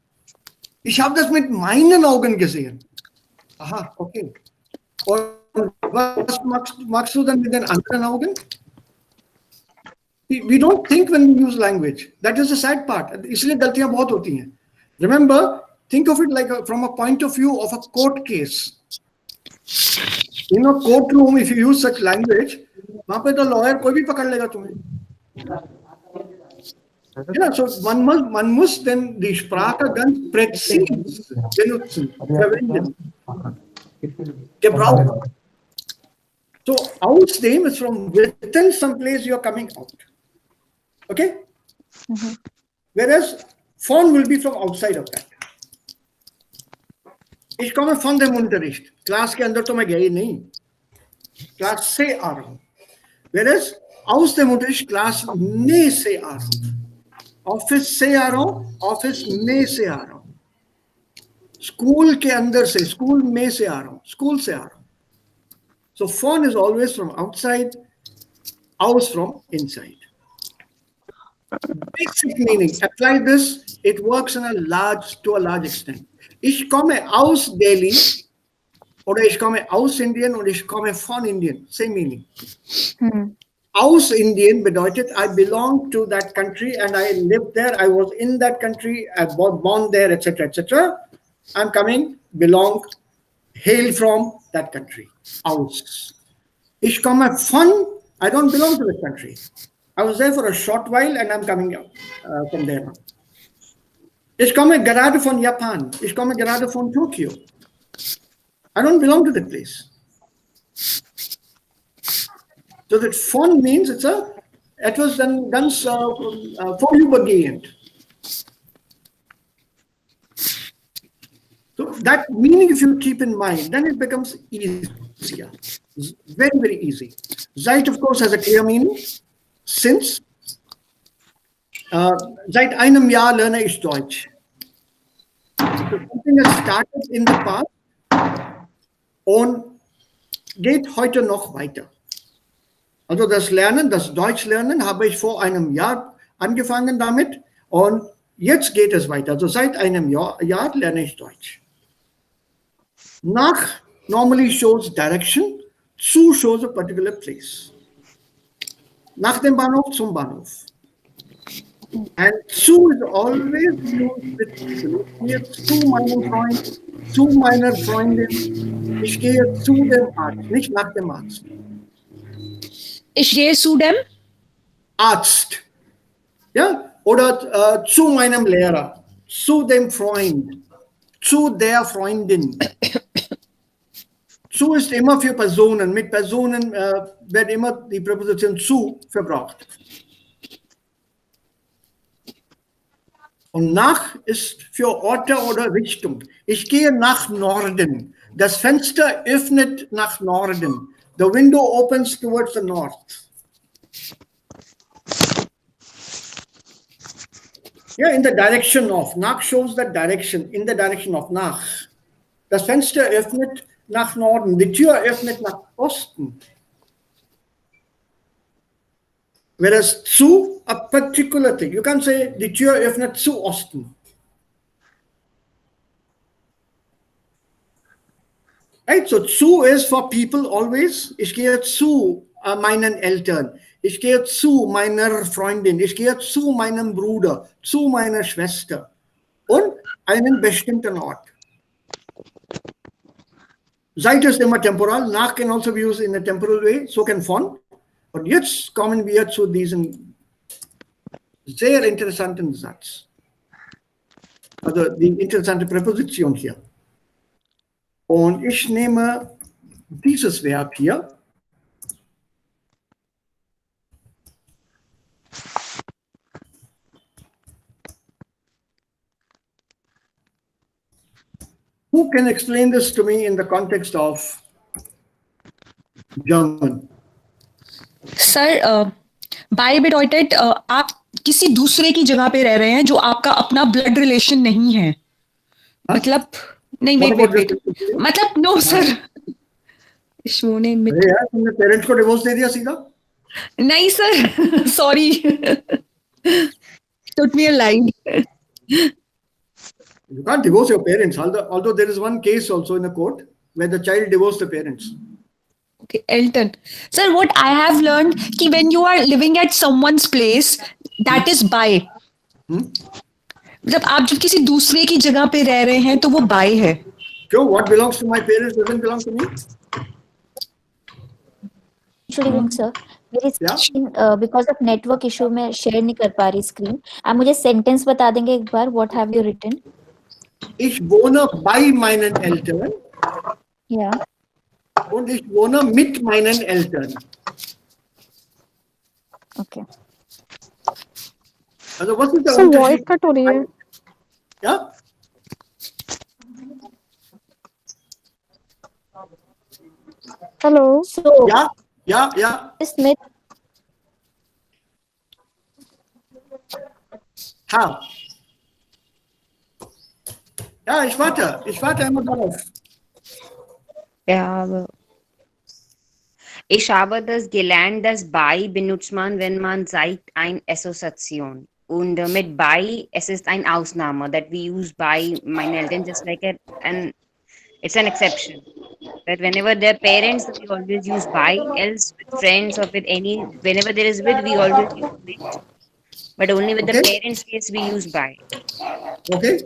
Ich habe das mit meinen Augen gesehen. Aha, okay. Und was magst du dann mit den anderen Augen? We don't think when we use language. That is the sad part. इसलिए गलतियां बहुत होती हैं. Remember, think of it like from a point of view of a court case. In a courtroom, if you use such language, वहाँ पे तो lawyer कोई भी पकड़ लेगा तुम्हें. Yeah, so man muss then die Sprache ganz präzise benutzen, verwenden, gebrauchen. So aus dem is from within some place you are coming out. Okay? Whereas von will be from outside of that. Ich komme von dem Unterricht. Class के अंदर तो मैं गया ही नहीं, class से आ रहा हूँ. Whereas aus dem Unterricht class में से आ रहा हूँ, ऑफिस से आ रहा हूँ, ऑफिस में से आ रहा हूँ, स्कूल के अंदर से, स्कूल में से आ रहा हूँ, स्कूल से आ रहा हूँ. So phone is always from outside, aus from inside. Basic meaning, apply this, it works to a large extent. Ich komme aus Delhi oder ich komme aus Indien oder ich komme von Indien, same meaning. Aus Indien bedeutet I belong to that country and I lived there, I was in that country, I was born there, etc., etc. I'm coming, belong, hail from that country. Aus. Ich komme von, I don't belong to the country. I was there for a short while and I'm coming out from there now. Ich komme gerade von Japan. Ich komme gerade von Tokyo. I don't belong to that place. So that von means it was dann ganz vorübergehend. So that meaning, if you keep in mind, then it becomes easier. Very, very easy. Seit, of course, has a clear meaning. Since. Seit einem Jahr lerne ich Deutsch. So something that started in the past und geht heute noch weiter. Also das Lernen, das Deutschlernen habe ich vor einem Jahr angefangen damit und jetzt geht es weiter. Also seit einem Jahr lerne ich Deutsch. Nach normally shows direction, zu shows a particular place. Nach dem Bahnhof zum Bahnhof. And zu is always used with people. Ich gehe zu meinem Freund, zu meiner Freundin. Ich gehe zu dem Arzt, nicht nach dem Arzt. Ich gehe zu dem Arzt. Ja? Oder zu meinem Lehrer, zu dem Freund, zu der Freundin. Zu ist immer für Personen. Mit Personen wird immer die Präposition zu verbraucht. Und nach ist für Orte oder Richtung. Ich gehe nach Norden. Das Fenster öffnet nach Norden. The window opens towards the north. Yeah, in the direction of. Nach shows the direction, in the direction of nach. Das Fenster öffnet nach Norden. Die Tür öffnet nach Osten. Whereas zu, a particular thing. You can say, die Tür öffnet zu Osten. Right, so zu is for people always. Ich gehe zu meinen Eltern. Ich gehe zu meiner Freundin. Ich gehe zu meinem Bruder, zu meiner Schwester. Und einen bestimmten Ort. Seit ist immer temporal. Nach can also be used in a temporal way. So can von. Und jetzt kommen wir zu diesem sehr interessanten Satz. Also die interessante Präposition hier. Und ich nehme dieses Verb hier. Who can explain this to me in the context of German? Sir bye bedeutet आप किसी दूसरे की जगह पे रह रहे हैं जो आपका अपना ब्लड रिलेशन नहीं है. मतलब नहीं वेट मतलब नो सर. अरे यार तुमने पेरेंट्स को डिवोर्स दे दिया सीधा? नहीं sir sorry. took me a line. You can't divorce your parents, although there is one case also in the court where the child divorced the parents. Okay, Elton. Sir, what I have learned कि when you are living at someone's place, that is by. मतलब आप जब किसी दूसरे की जगह पे रह रहे हैं तो वो by है. क्यों? What belongs to my parents doesn't belong to me? Actually, sir, मेरी screen because of network issue मैं share नहीं कर पा रही स्क्रीन. आप मुझे sentence बता देंगे एक बार? What have you written? Ich wohne bei meinen Eltern. Yeah. Und ich wohne mit meinen Eltern. Okay. Also was ist der So Unterschied? voice cut हो रही है. Ja? Hello. So Yeah. this myth, How? Ja, ich warte immer darauf. Ja, aber ich habe das gelernt, dass bei benutzt man, wenn man sagt, eine Assoziation. Und mit bei, es ist eine Ausnahme, that we use by meine Eltern just like an it's an exception. That whenever they're parents, we always use by, else with friends or with any, whenever there is with, we always use with. But only with the Okay? parents case, we use by. Okay?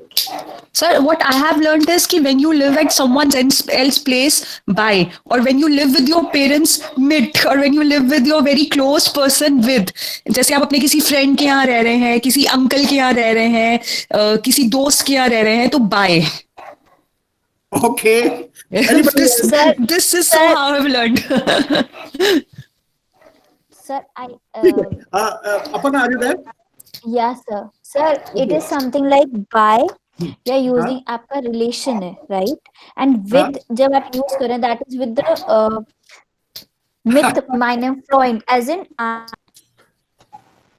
Sir, what I have learned is कि when you live at someone else place, by, or when you live with your parents, mit, or when you live with your very close person, with. जैसे आप अपने किसी friend के यहाँ रह रहे हैं, किसी uncle के यहाँ रह रहे हैं, किसी दोस्त के यहाँ रह रहे हैं, तो by. Okay. Anybody this, else? sir, this is so sir, how I've learned. sir, I ठीक है. Aparna, are you there? yeah, sir. Sir, it is something like by. We are using हाँ, आपका relation है, right? And हाँ. with जब आप use करें, that is with the myth minus Freud, as in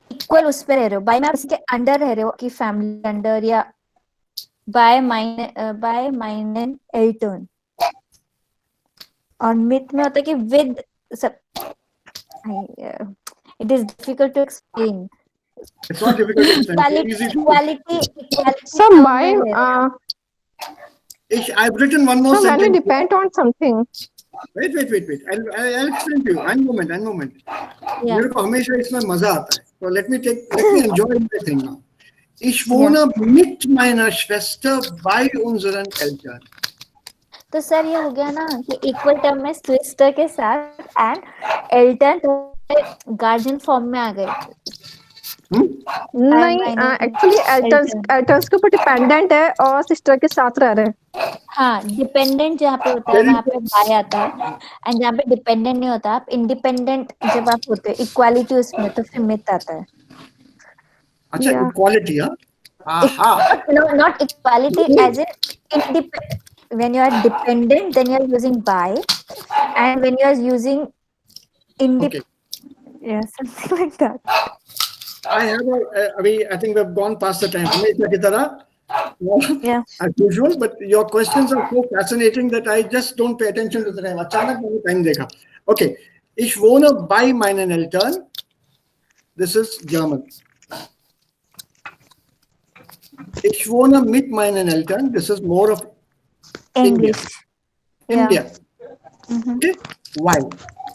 equal उस पे रह रहे हो. By में आप इसके under रह रहे हो कि family under या by minus Elton. और myth में होता है कि with सब. It is difficult to explain. It's not difficult to explain. It's easy to. Equality. So sound by में है. I've written one more so when we sentence. depend on something. Wait. I'll explain to you. One moment. Yeah. मेरे को हमेशा इसमें मजा आता है. So let me enjoy everything now. Ich wohne mit meiner Schwester bei unseren Eltern. तो sir ये हो गया ना कि इक्वल टर्म में सिस्टर के साथ एंड एल्टन गार्जियन फॉर्म में आ गए. नहीं एक्चुअली एल्टर्स के ऊपर डिपेंडेंट है और सिस्टर के साथ रह रहे हैं. हाँ, डिपेंडेंट जहाँ पे होता है वहाँ पे बाय आता है, एंड जहाँ पे डिपेंडेंट नहीं होता आप इंडिपेंडेंट जब आप होते हैं इक्वालिटी उसमें तो फिर मिथ आता है. अच्छा, Yeah. equality, huh? Aha. No, not equality, as in when you are dependent then you are using by, and when you are using Okay. Yeah, something like that. I think we've gone past the time. हमेशा की तरह, Yeah. as usual, but your questions are so fascinating that I just don't pay attention to the time. अचानक मैंने time देखा. Okay. Ich wohne bei meinen Eltern. This is German. Ich wohne mit meinen Eltern. This is more of English. Yeah. India. Okay. Why?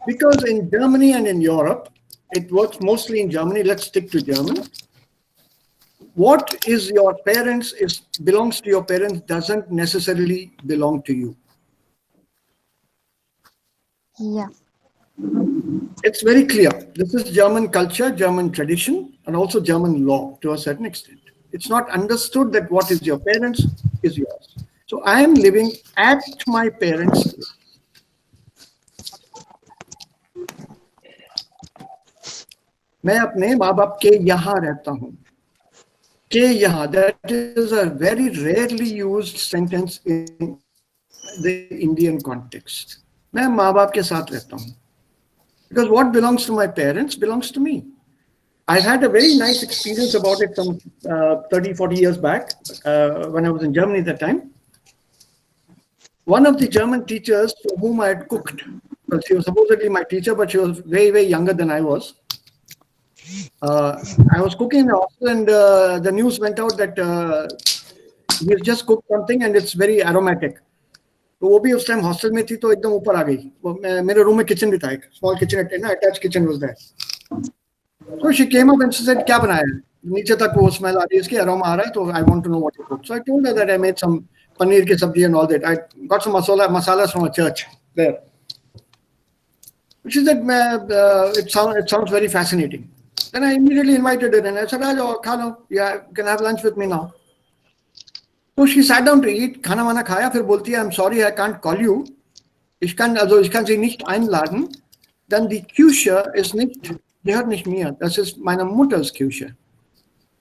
Because in Germany and in Europe, it works mostly in Germany. Let's stick to German. What is your parents belongs to your parents doesn't necessarily belong to you. Yeah. It's very clear. This is German culture, German tradition, and also German law to a certain extent. It's not understood that what is your parents is yours. So I am living at my parents' place. मैं अपने माँ बाप के यहाँ रहता हूँ. के यहाँ, that is a very rarely used sentence in the Indian context. मैं माँ बाप के साथ रहता हूँ. Because what belongs to my parents belongs to me. I had a very nice experience about it some 30, 40 years back when I was in Germany at that time. One of the German teachers for whom I had cooked, well, she was supposedly my teacher, but she was very, very younger than I was. I was cooking in the hostel and the news went out that we just cooked something and it's very aromatic. तो वो भी उस time hostel में थी तो एकदम ऊपर आ गई. मेरे रूम में किचन भी था, एक small kitchen attach kitchen was there. So she came up and she said, क्या बनाया है? नीचे तक वो स्मेल आ रही है, इसकी अरोमा आ रहा है, तो I want to know what you cooked. So I told her that I made some paneer की सब्जी and all that. I got some masalas from a church there. She said, it sounds very fascinating. Then I immediately invited her and I said, "Ajo, khalo, yeah, you can have lunch with me now." So she sat down to eat, खाना वाना खाया, फिर बोलती है, "I'm sorry, I can't call you. Ich kann Sie nicht einladen." Then die Küche ist nicht, gehört nicht mir. Das ist meine Mutters Küche.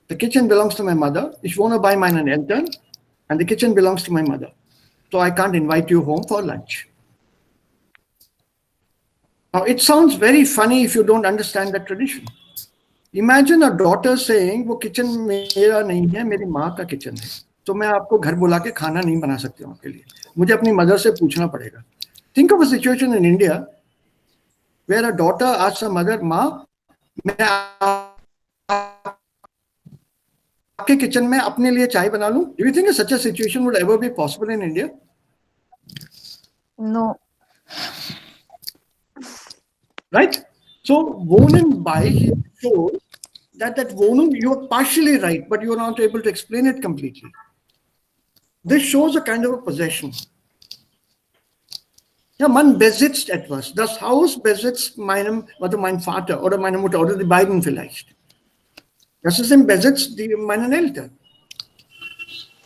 The kitchen belongs to my mother. Ich wohne bei meinen Eltern and the kitchen belongs to my mother. So I can't invite you home for lunch. Now, it sounds very funny if you don't understand that tradition. Imagine a daughter saying, वो kitchen मेरा नहीं है, मेरी माँ का kitchen है, तो मैं आपको घर बुला के खाना नहीं बना सकती हूँ आपके लिए, मुझे अपनी मदर से पूछना पड़ेगा. Think of a situation in India where a daughter asks her mother, माँ मैं आपके किचन में अपने लिए चाय बना लूं? Do you think such a situation would ever be possible in India? No. Right? So Wonen by here shows that Wonen, you are partially right, but you are not able to explain it completely. This shows a kind of a possession. Ja, man besitzt etwas. Das Haus besitzt mein Vater oder meine Mutter oder die beiden vielleicht. Das ist im Besitz meinen Eltern.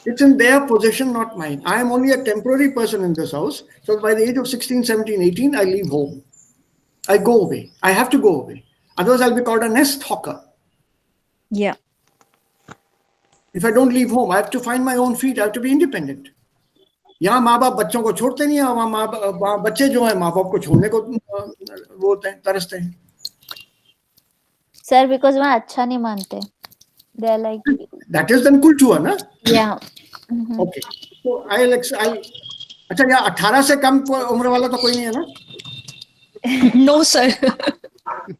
It's in their possession, not mine. I am only a temporary person in this house. So by the age of 16, 17, 18, I leave home. I go away. I have to go away. Otherwise, I'll be called a nest hawker. Yeah. If I don't leave home, I have to find my own feet. I have to be independent. यहाँ माँ बाप बच्चों को छोड़ते नहीं है, वहाँ बच्चे जो हैं माँ बाप को छोड़ने को वो होते हैं, तरसते हैं. Sir, because वहाँ अच्छा नहीं मानते. They're like. That is then culture, ना? Yeah. Okay. So I'll अच्छा यहाँ 18 से कम उम्र वाला तो कोई नहीं है ना? No, sir.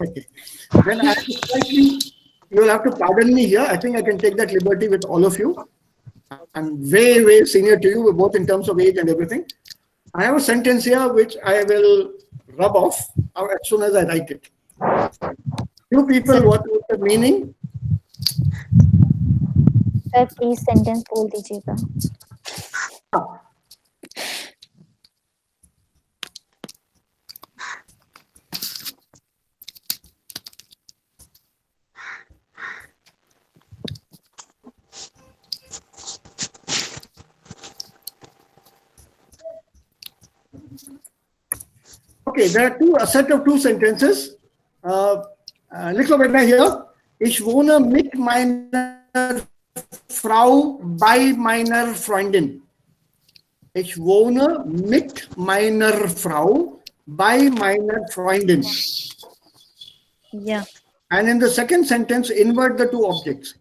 Okay. Then I slightly, you will have to pardon me here. I think I can take that liberty with all of you. I'm way, way senior to you, both in terms of age and everything. I have a sentence here which I will rub off as soon as I write it. You people, what is the meaning? Sir, please sentence बोल दीजिएगा. Okay, there are a set of two sentences. Licht mal bitte hier. Ich wohne mit meiner Frau bei meiner Freundin. Ich wohne mit meiner Frau bei meiner Freundin. Yeah. And in the second sentence, invert the two objects.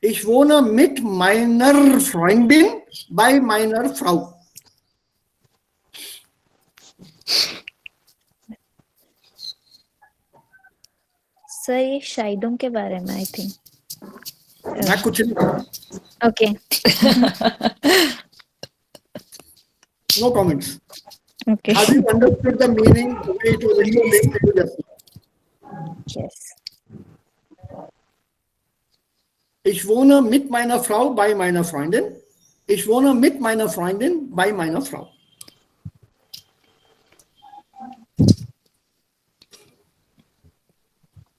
Ich wohne mit meiner Freundin bei meiner Frau. Sir ये शायदों के बारे में I think. मैं कुछ नहीं. Okay. No comments. Okay. Have you understood the meaning the way it was explained to you just now? Yes. Ich wohne mit meiner Frau bei meiner Freundin. Ich wohne mit meiner Freundin bei meiner Frau.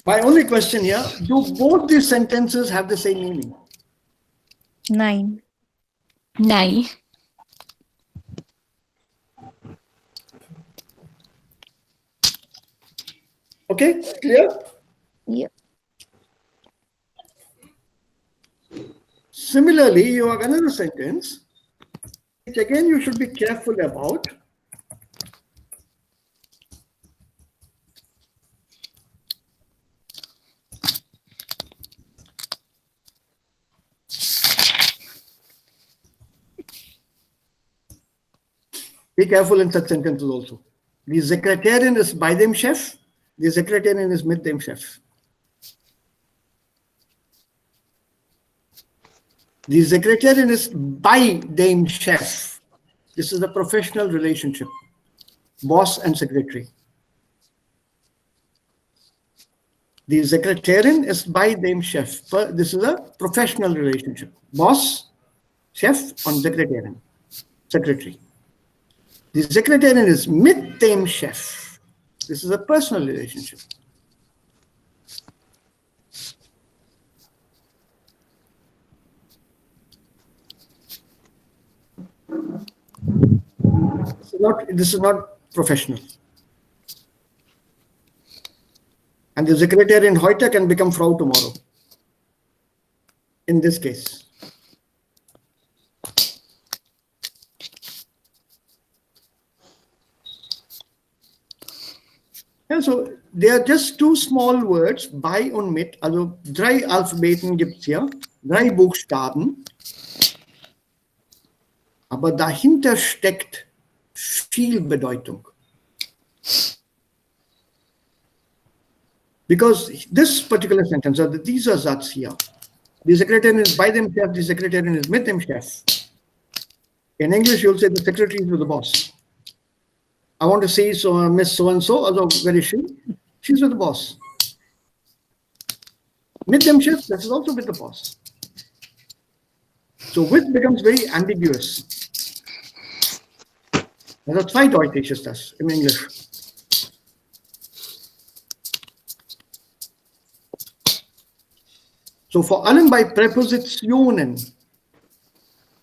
My only question here, do both these sentences have the same meaning? 9. Nine. Okay, clear? Yeah. Similarly, you have another sentence, which again you should be careful about. Be careful in such sentences also. Die Sekretärin ist bei dem Chef, die Sekretärin ist mit dem Chef. Die Sekretärin ist bei dem Chef. This is a professional relationship, boss and secretary. Die Sekretärin ist bei dem Chef. This is a professional relationship, boss, Chef und Sekretärin, secretary. Die Sekretärin ist mit dem Chef. This is a personal relationship. This is not professional. And the Sekretärin heute can become Frau tomorrow. In this case. Ja, so they are just two small words, bei und mit, also 3 Alphabeten gibt es hier, 3 Buchstaben, aber dahinter steckt viel Bedeutung. Because this particular sentence, or dieser Satz hier, die Sekretärin ist bei dem Chef, die Sekretärin ist mit dem Chef. In English, you'll say the secretary is with the boss. I want to see Miss so-and-so, although where is she? She's with the boss. Mit dem Chef, that is also with the boss. So with becomes very ambiguous. Also zweideutig ist das im Englisch. So vor allem bei Präpositionen,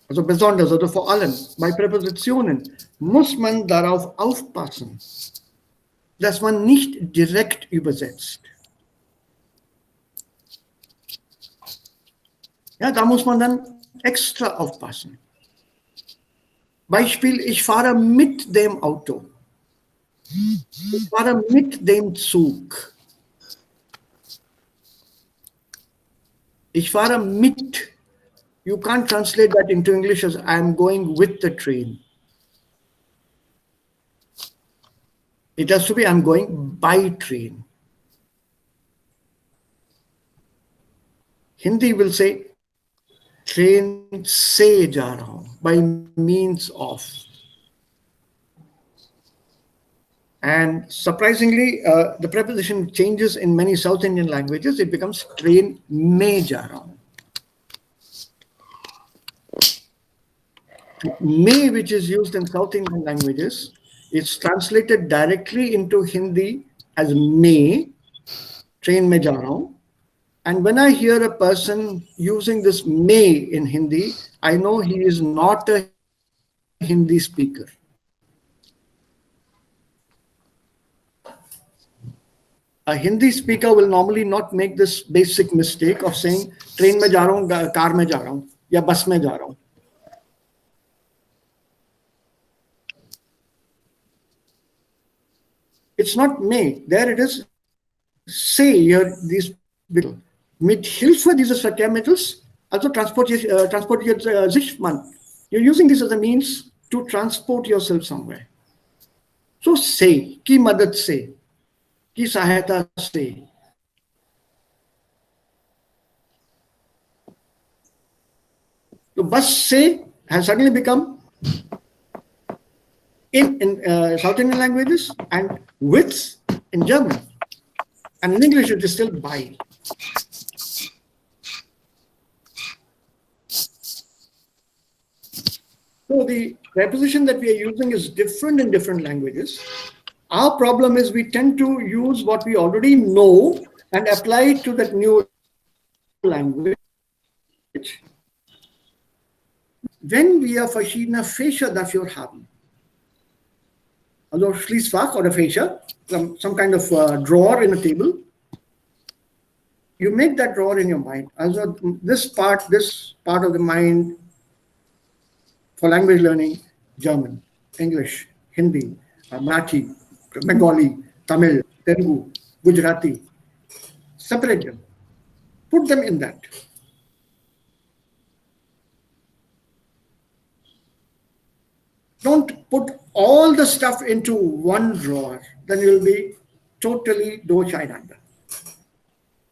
also besonders, also vor allem bei Präpositionen, muss man darauf aufpassen, dass man nicht direkt übersetzt. Ja, da muss man dann extra aufpassen. Beispiel, ich fahre mit dem Auto. Ich fahre mit dem Zug. Ich fahre mit. You can't translate that into English as I'm going with the train. It has to be I'm going by train. Hindi will say train se ja raha hu, by means of. And surprisingly, the preposition changes in many South Indian languages. It becomes train mein ja raha hu. May, which is used in South Indian languages, is translated directly into Hindi as may, train mein ja raha hu. And when I hear a person using this may in Hindi, I know he is not a Hindi speaker. A Hindi speaker will normally not make this basic mistake of saying train mein ja raha hu, car mein ja raha hu, ya bus mein ja raha hu. It's not may. There it is. Say here these people. Mit Hilfe dieses Verkehrsmittels, also transportiert sich man. You're using this as a means to transport yourself somewhere. So say, ki madad se, ki sahayata se. So bus se has suddenly become in South Indian languages and with in German. And in English it is still by. So the preposition that we are using is different in different languages. Our problem is we tend to use what we already know and apply it to that new language. Wenn wir verschiedene Fächer dafür haben, also Schließfach oder Fächer, some kind of drawer in a table, you make that drawer in your mind. Also this part of the mind for language learning, German, English, Hindi, Marathi, Bengali, Tamil, Telugu, Gujarati. Separate them. Put them in that. Don't put all the stuff into one drawer. Then you'll be totally do-chai-danda.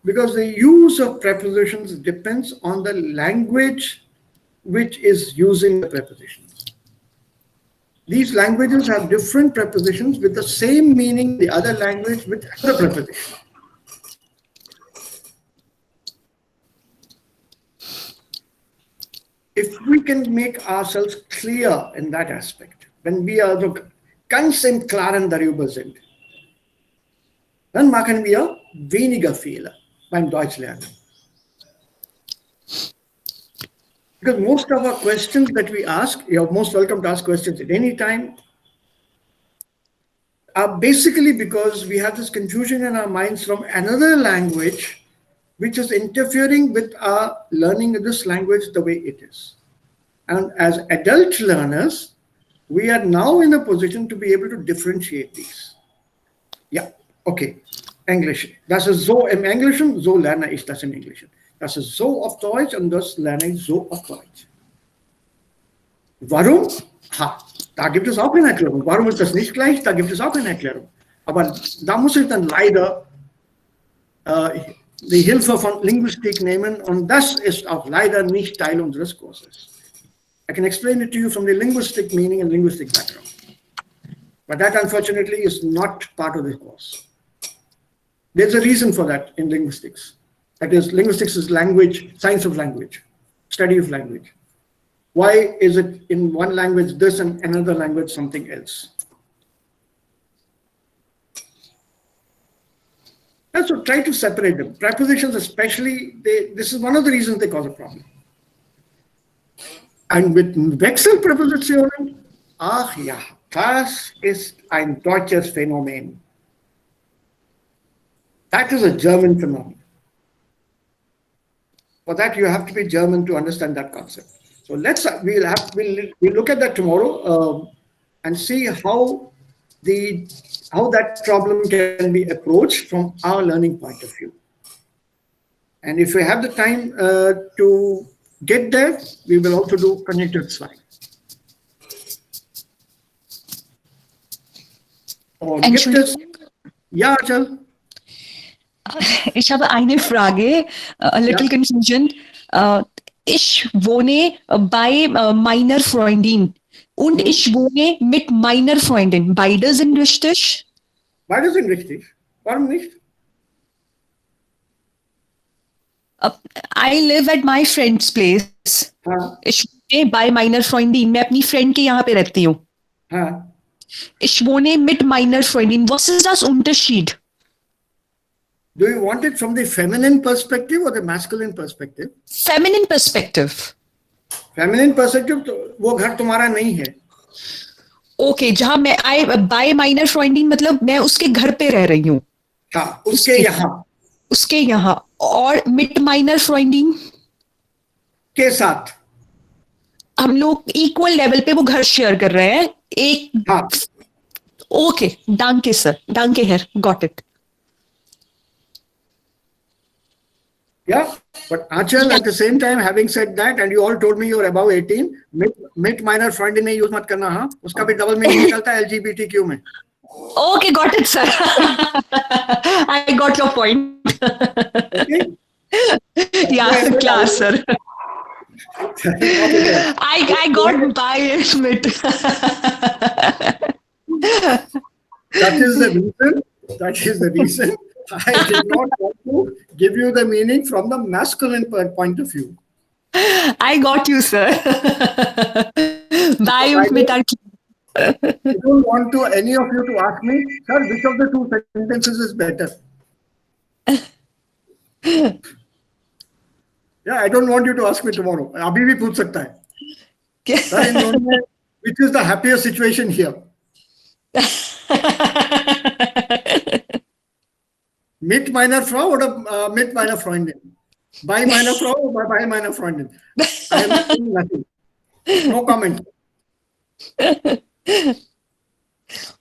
Because the use of prepositions depends on the language which is using the prepositions. These languages have different prepositions with the same meaning in the other language with other prepositions. If we can make ourselves clear in that aspect, when wir also ganz im Klaren darüber sind, dann machen wir weniger Fehler beim Deutschlernen. Because most of our questions that we ask, you're most welcome to ask questions at any time, are basically because we have this confusion in our minds from another language which is interfering with our learning of this language the way it is. And as adult learners, we are now in a position to be able to differentiate these. Yeah. Okay, Englisch. Das ist so im Englischen, so lerne ich das im Englischen. Das ist so auf Deutsch und das lerne ich so auf Deutsch. Warum? Da gibt es auch eine Erklärung. Warum ist das nicht gleich? Da gibt es auch eine Erklärung. Aber da muss ich dann leider die Hilfe von Linguistik nehmen und das ist auch leider nicht Teil unseres Kurses. I can explain it to you from the linguistic meaning and linguistic background. But that unfortunately is not part of the course. There's a reason for that in linguistics. That is, linguistics is language, science of language, study of language. Why is it in one language this and another language something else? And so try to separate them. Prepositions especially, this is one of the reasons they cause a problem. And with Wechselpräpositionen, ach ja, das ist ein deutsches Phänomen. That is a German phenomenon. For that, you have to be German to understand that concept. So we'll look at that tomorrow and see how that problem can be approached from our learning point of view. And if we have the time to get there, we will also do connected slide. Ja, Achal. Ich habe eine Frage, a little confusion. Ich wohne bei meiner Freundin und ich wohne mit meiner Freundin. Beide sind richtig? Beide sind richtig. Warum nicht? I live at my friend's place. Ich wohne bei meiner Freundin. मैं अपनी friend के यहाँ पे रहती हूँ. Ich wohne mit meiner Freundin. Was ist das Unterschied? Do you want it from the feminine perspective or the masculine perspective? Feminine perspective. Feminine perspective, वो घर तुम्हारा नहीं है. Okay, जहाँ मैं by meiner Freundin मतलब मैं उसके घर पे रह रही हूँ. हाँ, उसके यहाँ. उसके यहाँ. और mit meiner Freundin के साथ. हम लोग इक्वल लेवल पे वो घर शेयर कर रहे हैं. एक. हाँ. Okay, danke sir. Danke Herr. Got it. Yeah, but Achal, at the same time, having said that, and you all told me you're above 18, mit meiner Freundin में use मत करना, हाँ? उसका भी double meaning निकलता है LGBTQ में. Okay, got it, sir. I got your point. Okay? Yeah, class, sir. I got by it. That is the reason. I did not want to give you the meaning from the masculine point of view. I got you, sir. Bye, I don't want any of you to ask me, sir, which of the two sentences is better? Yeah, I don't want you to ask me tomorrow. Abhi bhi पूछ सकता है. Sir, in Norway, which is the happiest situation here? Mit meiner Frau oder mit meiner Freundin? Bei meiner Frau oder bei meiner Freundin? I am saying nothing. No comment.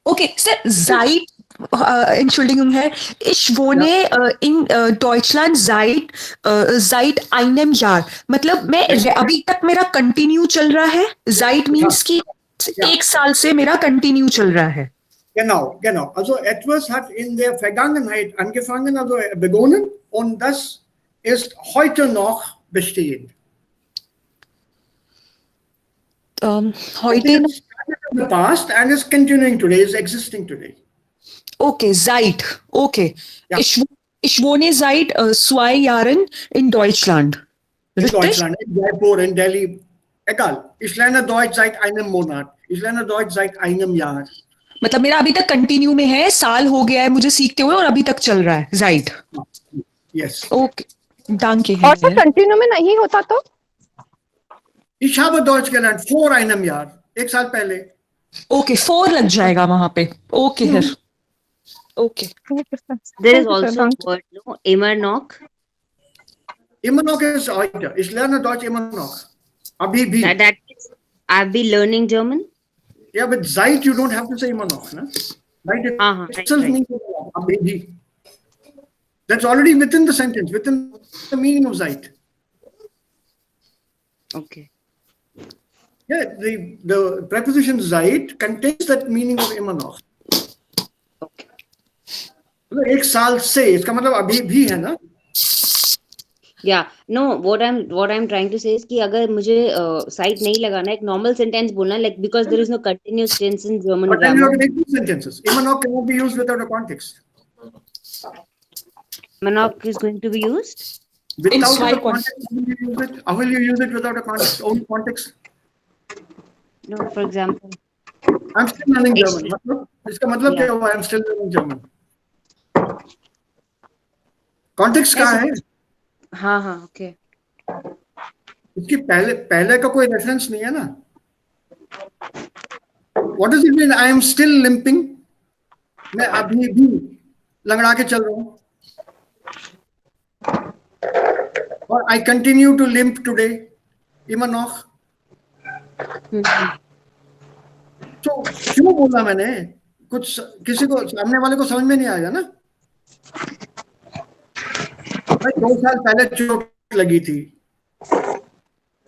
Okay, Sir, seit, Entschuldigung, Herr, ich wohne in Deutschland seit einem Jahr. मतलब मैं अभी तक मेरा continue चल रहा है. Seit means कि एक साल से मेरा कंटिन्यू चल रहा है. Genau. Also etwas hat in der Vergangenheit angefangen, also begonnen und das ist heute noch bestehend. Heute noch? In the past and is continuing today, is existing today. Okay, seit. Okay. Ja. Ich wohne seit 2 Jahren in Deutschland. In Richtig? Deutschland, in Jaipur, in Delhi. Egal. Ich lerne Deutsch seit einem Monat. Ich lerne Deutsch seit einem Jahr. मतलब मेरा अभी तक continue में है. साल हो गया है मुझे सीखते हुए और अभी तक चल रहा है. Seit. Yes. Okay. Danke. और तो कंटिन्यू में नहीं होता तो? Ich habe Deutsch gelernt vor einem Jahr. एक साल पहले. Okay, 4 लग जाएगा वहाँ पे. Okay, Herr. Okay. There is also a word, no? Immer noch. Immer noch ist heute. Ich lerne Deutsch immer noch. Abhi bhi. That is, I'll be learning German. Yeah, but seit you don't have to say immer noch. Ne? Right? Right, Itself right. means abhi bhi. That's already within the sentence, within the meaning of Zeit. Okay. Yeah, the preposition Zeit contains that meaning of immer noch. Okay. मतलब एक साल से इसका मतलब अभी भी है ना. Yeah, no, what I'm trying to say is कि अगर मुझे साइट नहीं लगाना, एक normal sentence बोलना, like because there is no continuous tense in German But then you grammar. have to make two sentences. Immer noch cannot be used without a context. Manok is going to be used. Without slight a context, how will you use it? How will you use it without a context? Only context. No, for example. I'm still learning Ich- German. मतलब इसका मतलब क्या हुआ? I'm still learning German. Context कहाँ है? हाँ, okay. इसकी पहले का कोई रेफरेंस नहीं है ना. What does it mean? I am still limping. मैं अभी भी लंगड़ा के चल रहा हूँ. और I continue to limp today. Immer noch. तो क्यों बोला मैंने? कुछ किसी को सामने वाले को समझ में नहीं आएगा ना. भाई 2 साल पहले चोट लगी थी,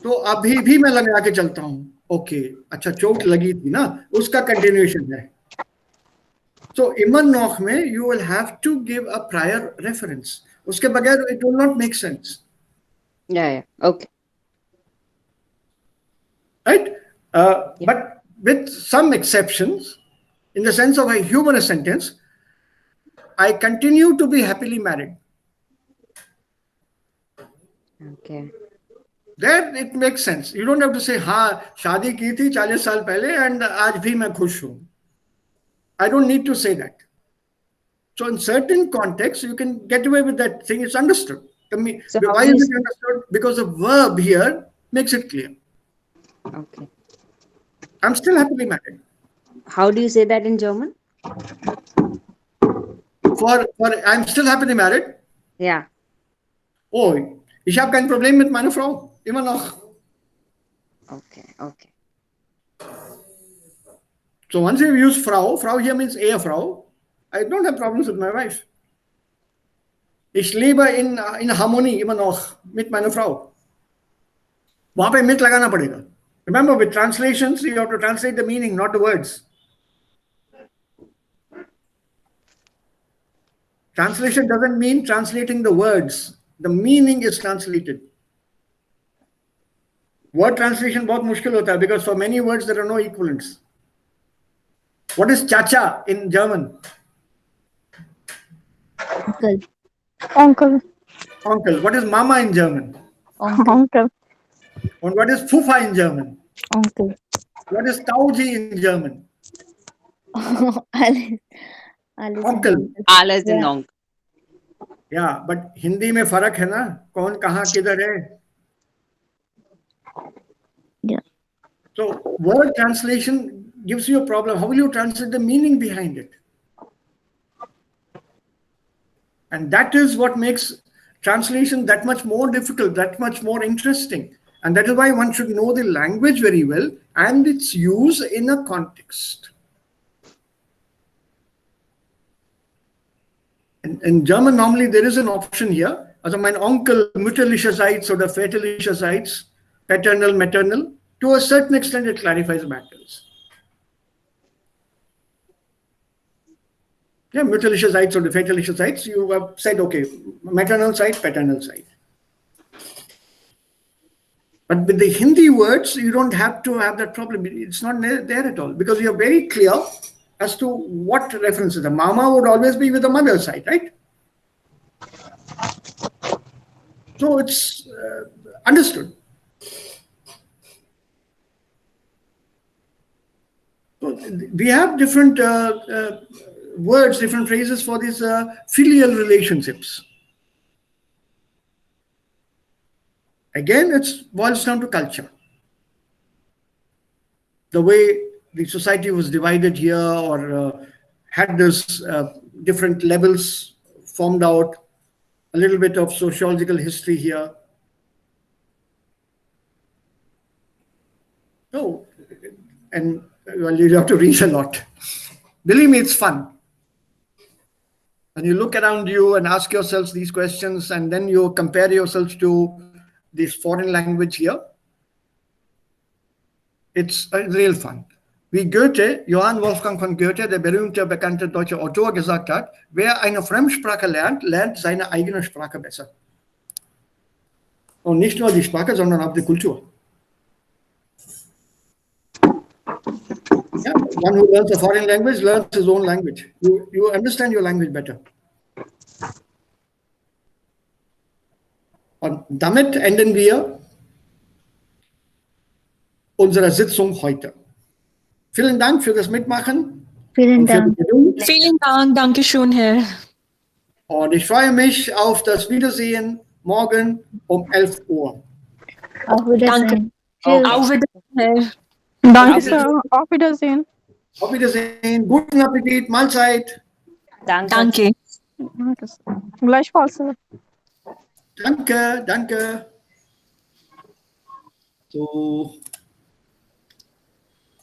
तो अभी भी मैं लगा के चलता हूँ. ओके, अच्छा चोट लगी थी ना, उसका कंटिन्यूएशन है. So immer noch में you will have to give a prior reference. उसके बगैर it will not make sense. Yeah, okay. Right? But with some exceptions, in the sense of a humorous sentence, I continue to be happily married. Okay. There it makes sense. You don't have to say, हाँ शादी की थी 40 साल पहले and आज भी मैं खुश हूँ. I don't need to say that. So in certain contexts, you can get away with that thing. It's understood. So how Why do you is it understood? Because the verb here makes it clear. Okay. I'm still happily married. How do you say that in German? For I'm still happily married. Yeah. Oh, ich habe kein Problem mit meiner Frau. Immer noch. Okay. So once you use Frau here means a Frau. I don't have problems with my wife. Ich lebe in Harmonie immer noch mit meiner Frau. वहां पे mit लगाना पड़ेगा. Remember, with translations, you have to translate the meaning, not the words. Translation doesn't mean translating the words. The meaning is translated. Word translation बहुत मुश्किल होता है because for many words there are no equivalents. What is chacha in German? Uncle. Uncle. Uncle. What is mama in German? Uncle. Uncle. And what is fufa in German? Uncle. What is tauji in German? Alice. Alice. Uncle. Alles in Yeah. Onk. Yeah, but Hindi में फर्क है ना, कौन कहाँ किधर है. Yeah. So word translation gives you a problem. How will you translate the meaning behind it? And that is what makes translation that much more difficult, that much more interesting. And that is why one should know the language very well and its use in a context. In German, normally there is an option here. Also, mein Onkel mütterlicherseits oder väterlicherseits, paternal, maternal. To a certain extent, it clarifies matters. Yeah, mütterlicherseits or väterlicherseits, you have said, okay, maternal side, paternal side. But with the Hindi words, you don't have to have that problem. It's not there at all because you're very clear as to what references. The mama would always be with the mother side, right? So it's understood. So we have different words, different phrases for these filial relationships. Again, it boils down to culture. The way the society was divided here or had this different levels formed out, a little bit of sociological history here. Oh, and well, you have to read a lot. Believe me, it's fun. When you look around you and ask yourselves these questions, and then you compare yourselves to this foreign language here, it's real fun. Wie Goethe, Johann Wolfgang von Goethe, der berühmte, bekannte deutsche Autor, gesagt hat, wer eine Fremdsprache lernt, lernt seine eigene Sprache besser. Und nicht nur die Sprache, sondern auch die Kultur. Yeah, one who learns a foreign language learns his own language. You understand your language better. Und damit enden wir unsere Sitzung heute. Vielen Dank für das Mitmachen. Vielen und für Dank. die Geduld. Vielen Dank, danke schön, Herr. Und ich freue mich auf das Wiedersehen morgen um 11 Uhr. Auf Wiedersehen. Tschüss. Auf Wiedersehen, Herr. Danke schön. Auf Wiedersehen. Auf Wiedersehen, guten Appetit, Mahlzeit. Danke. Gleichfalls. Danke, danke. So.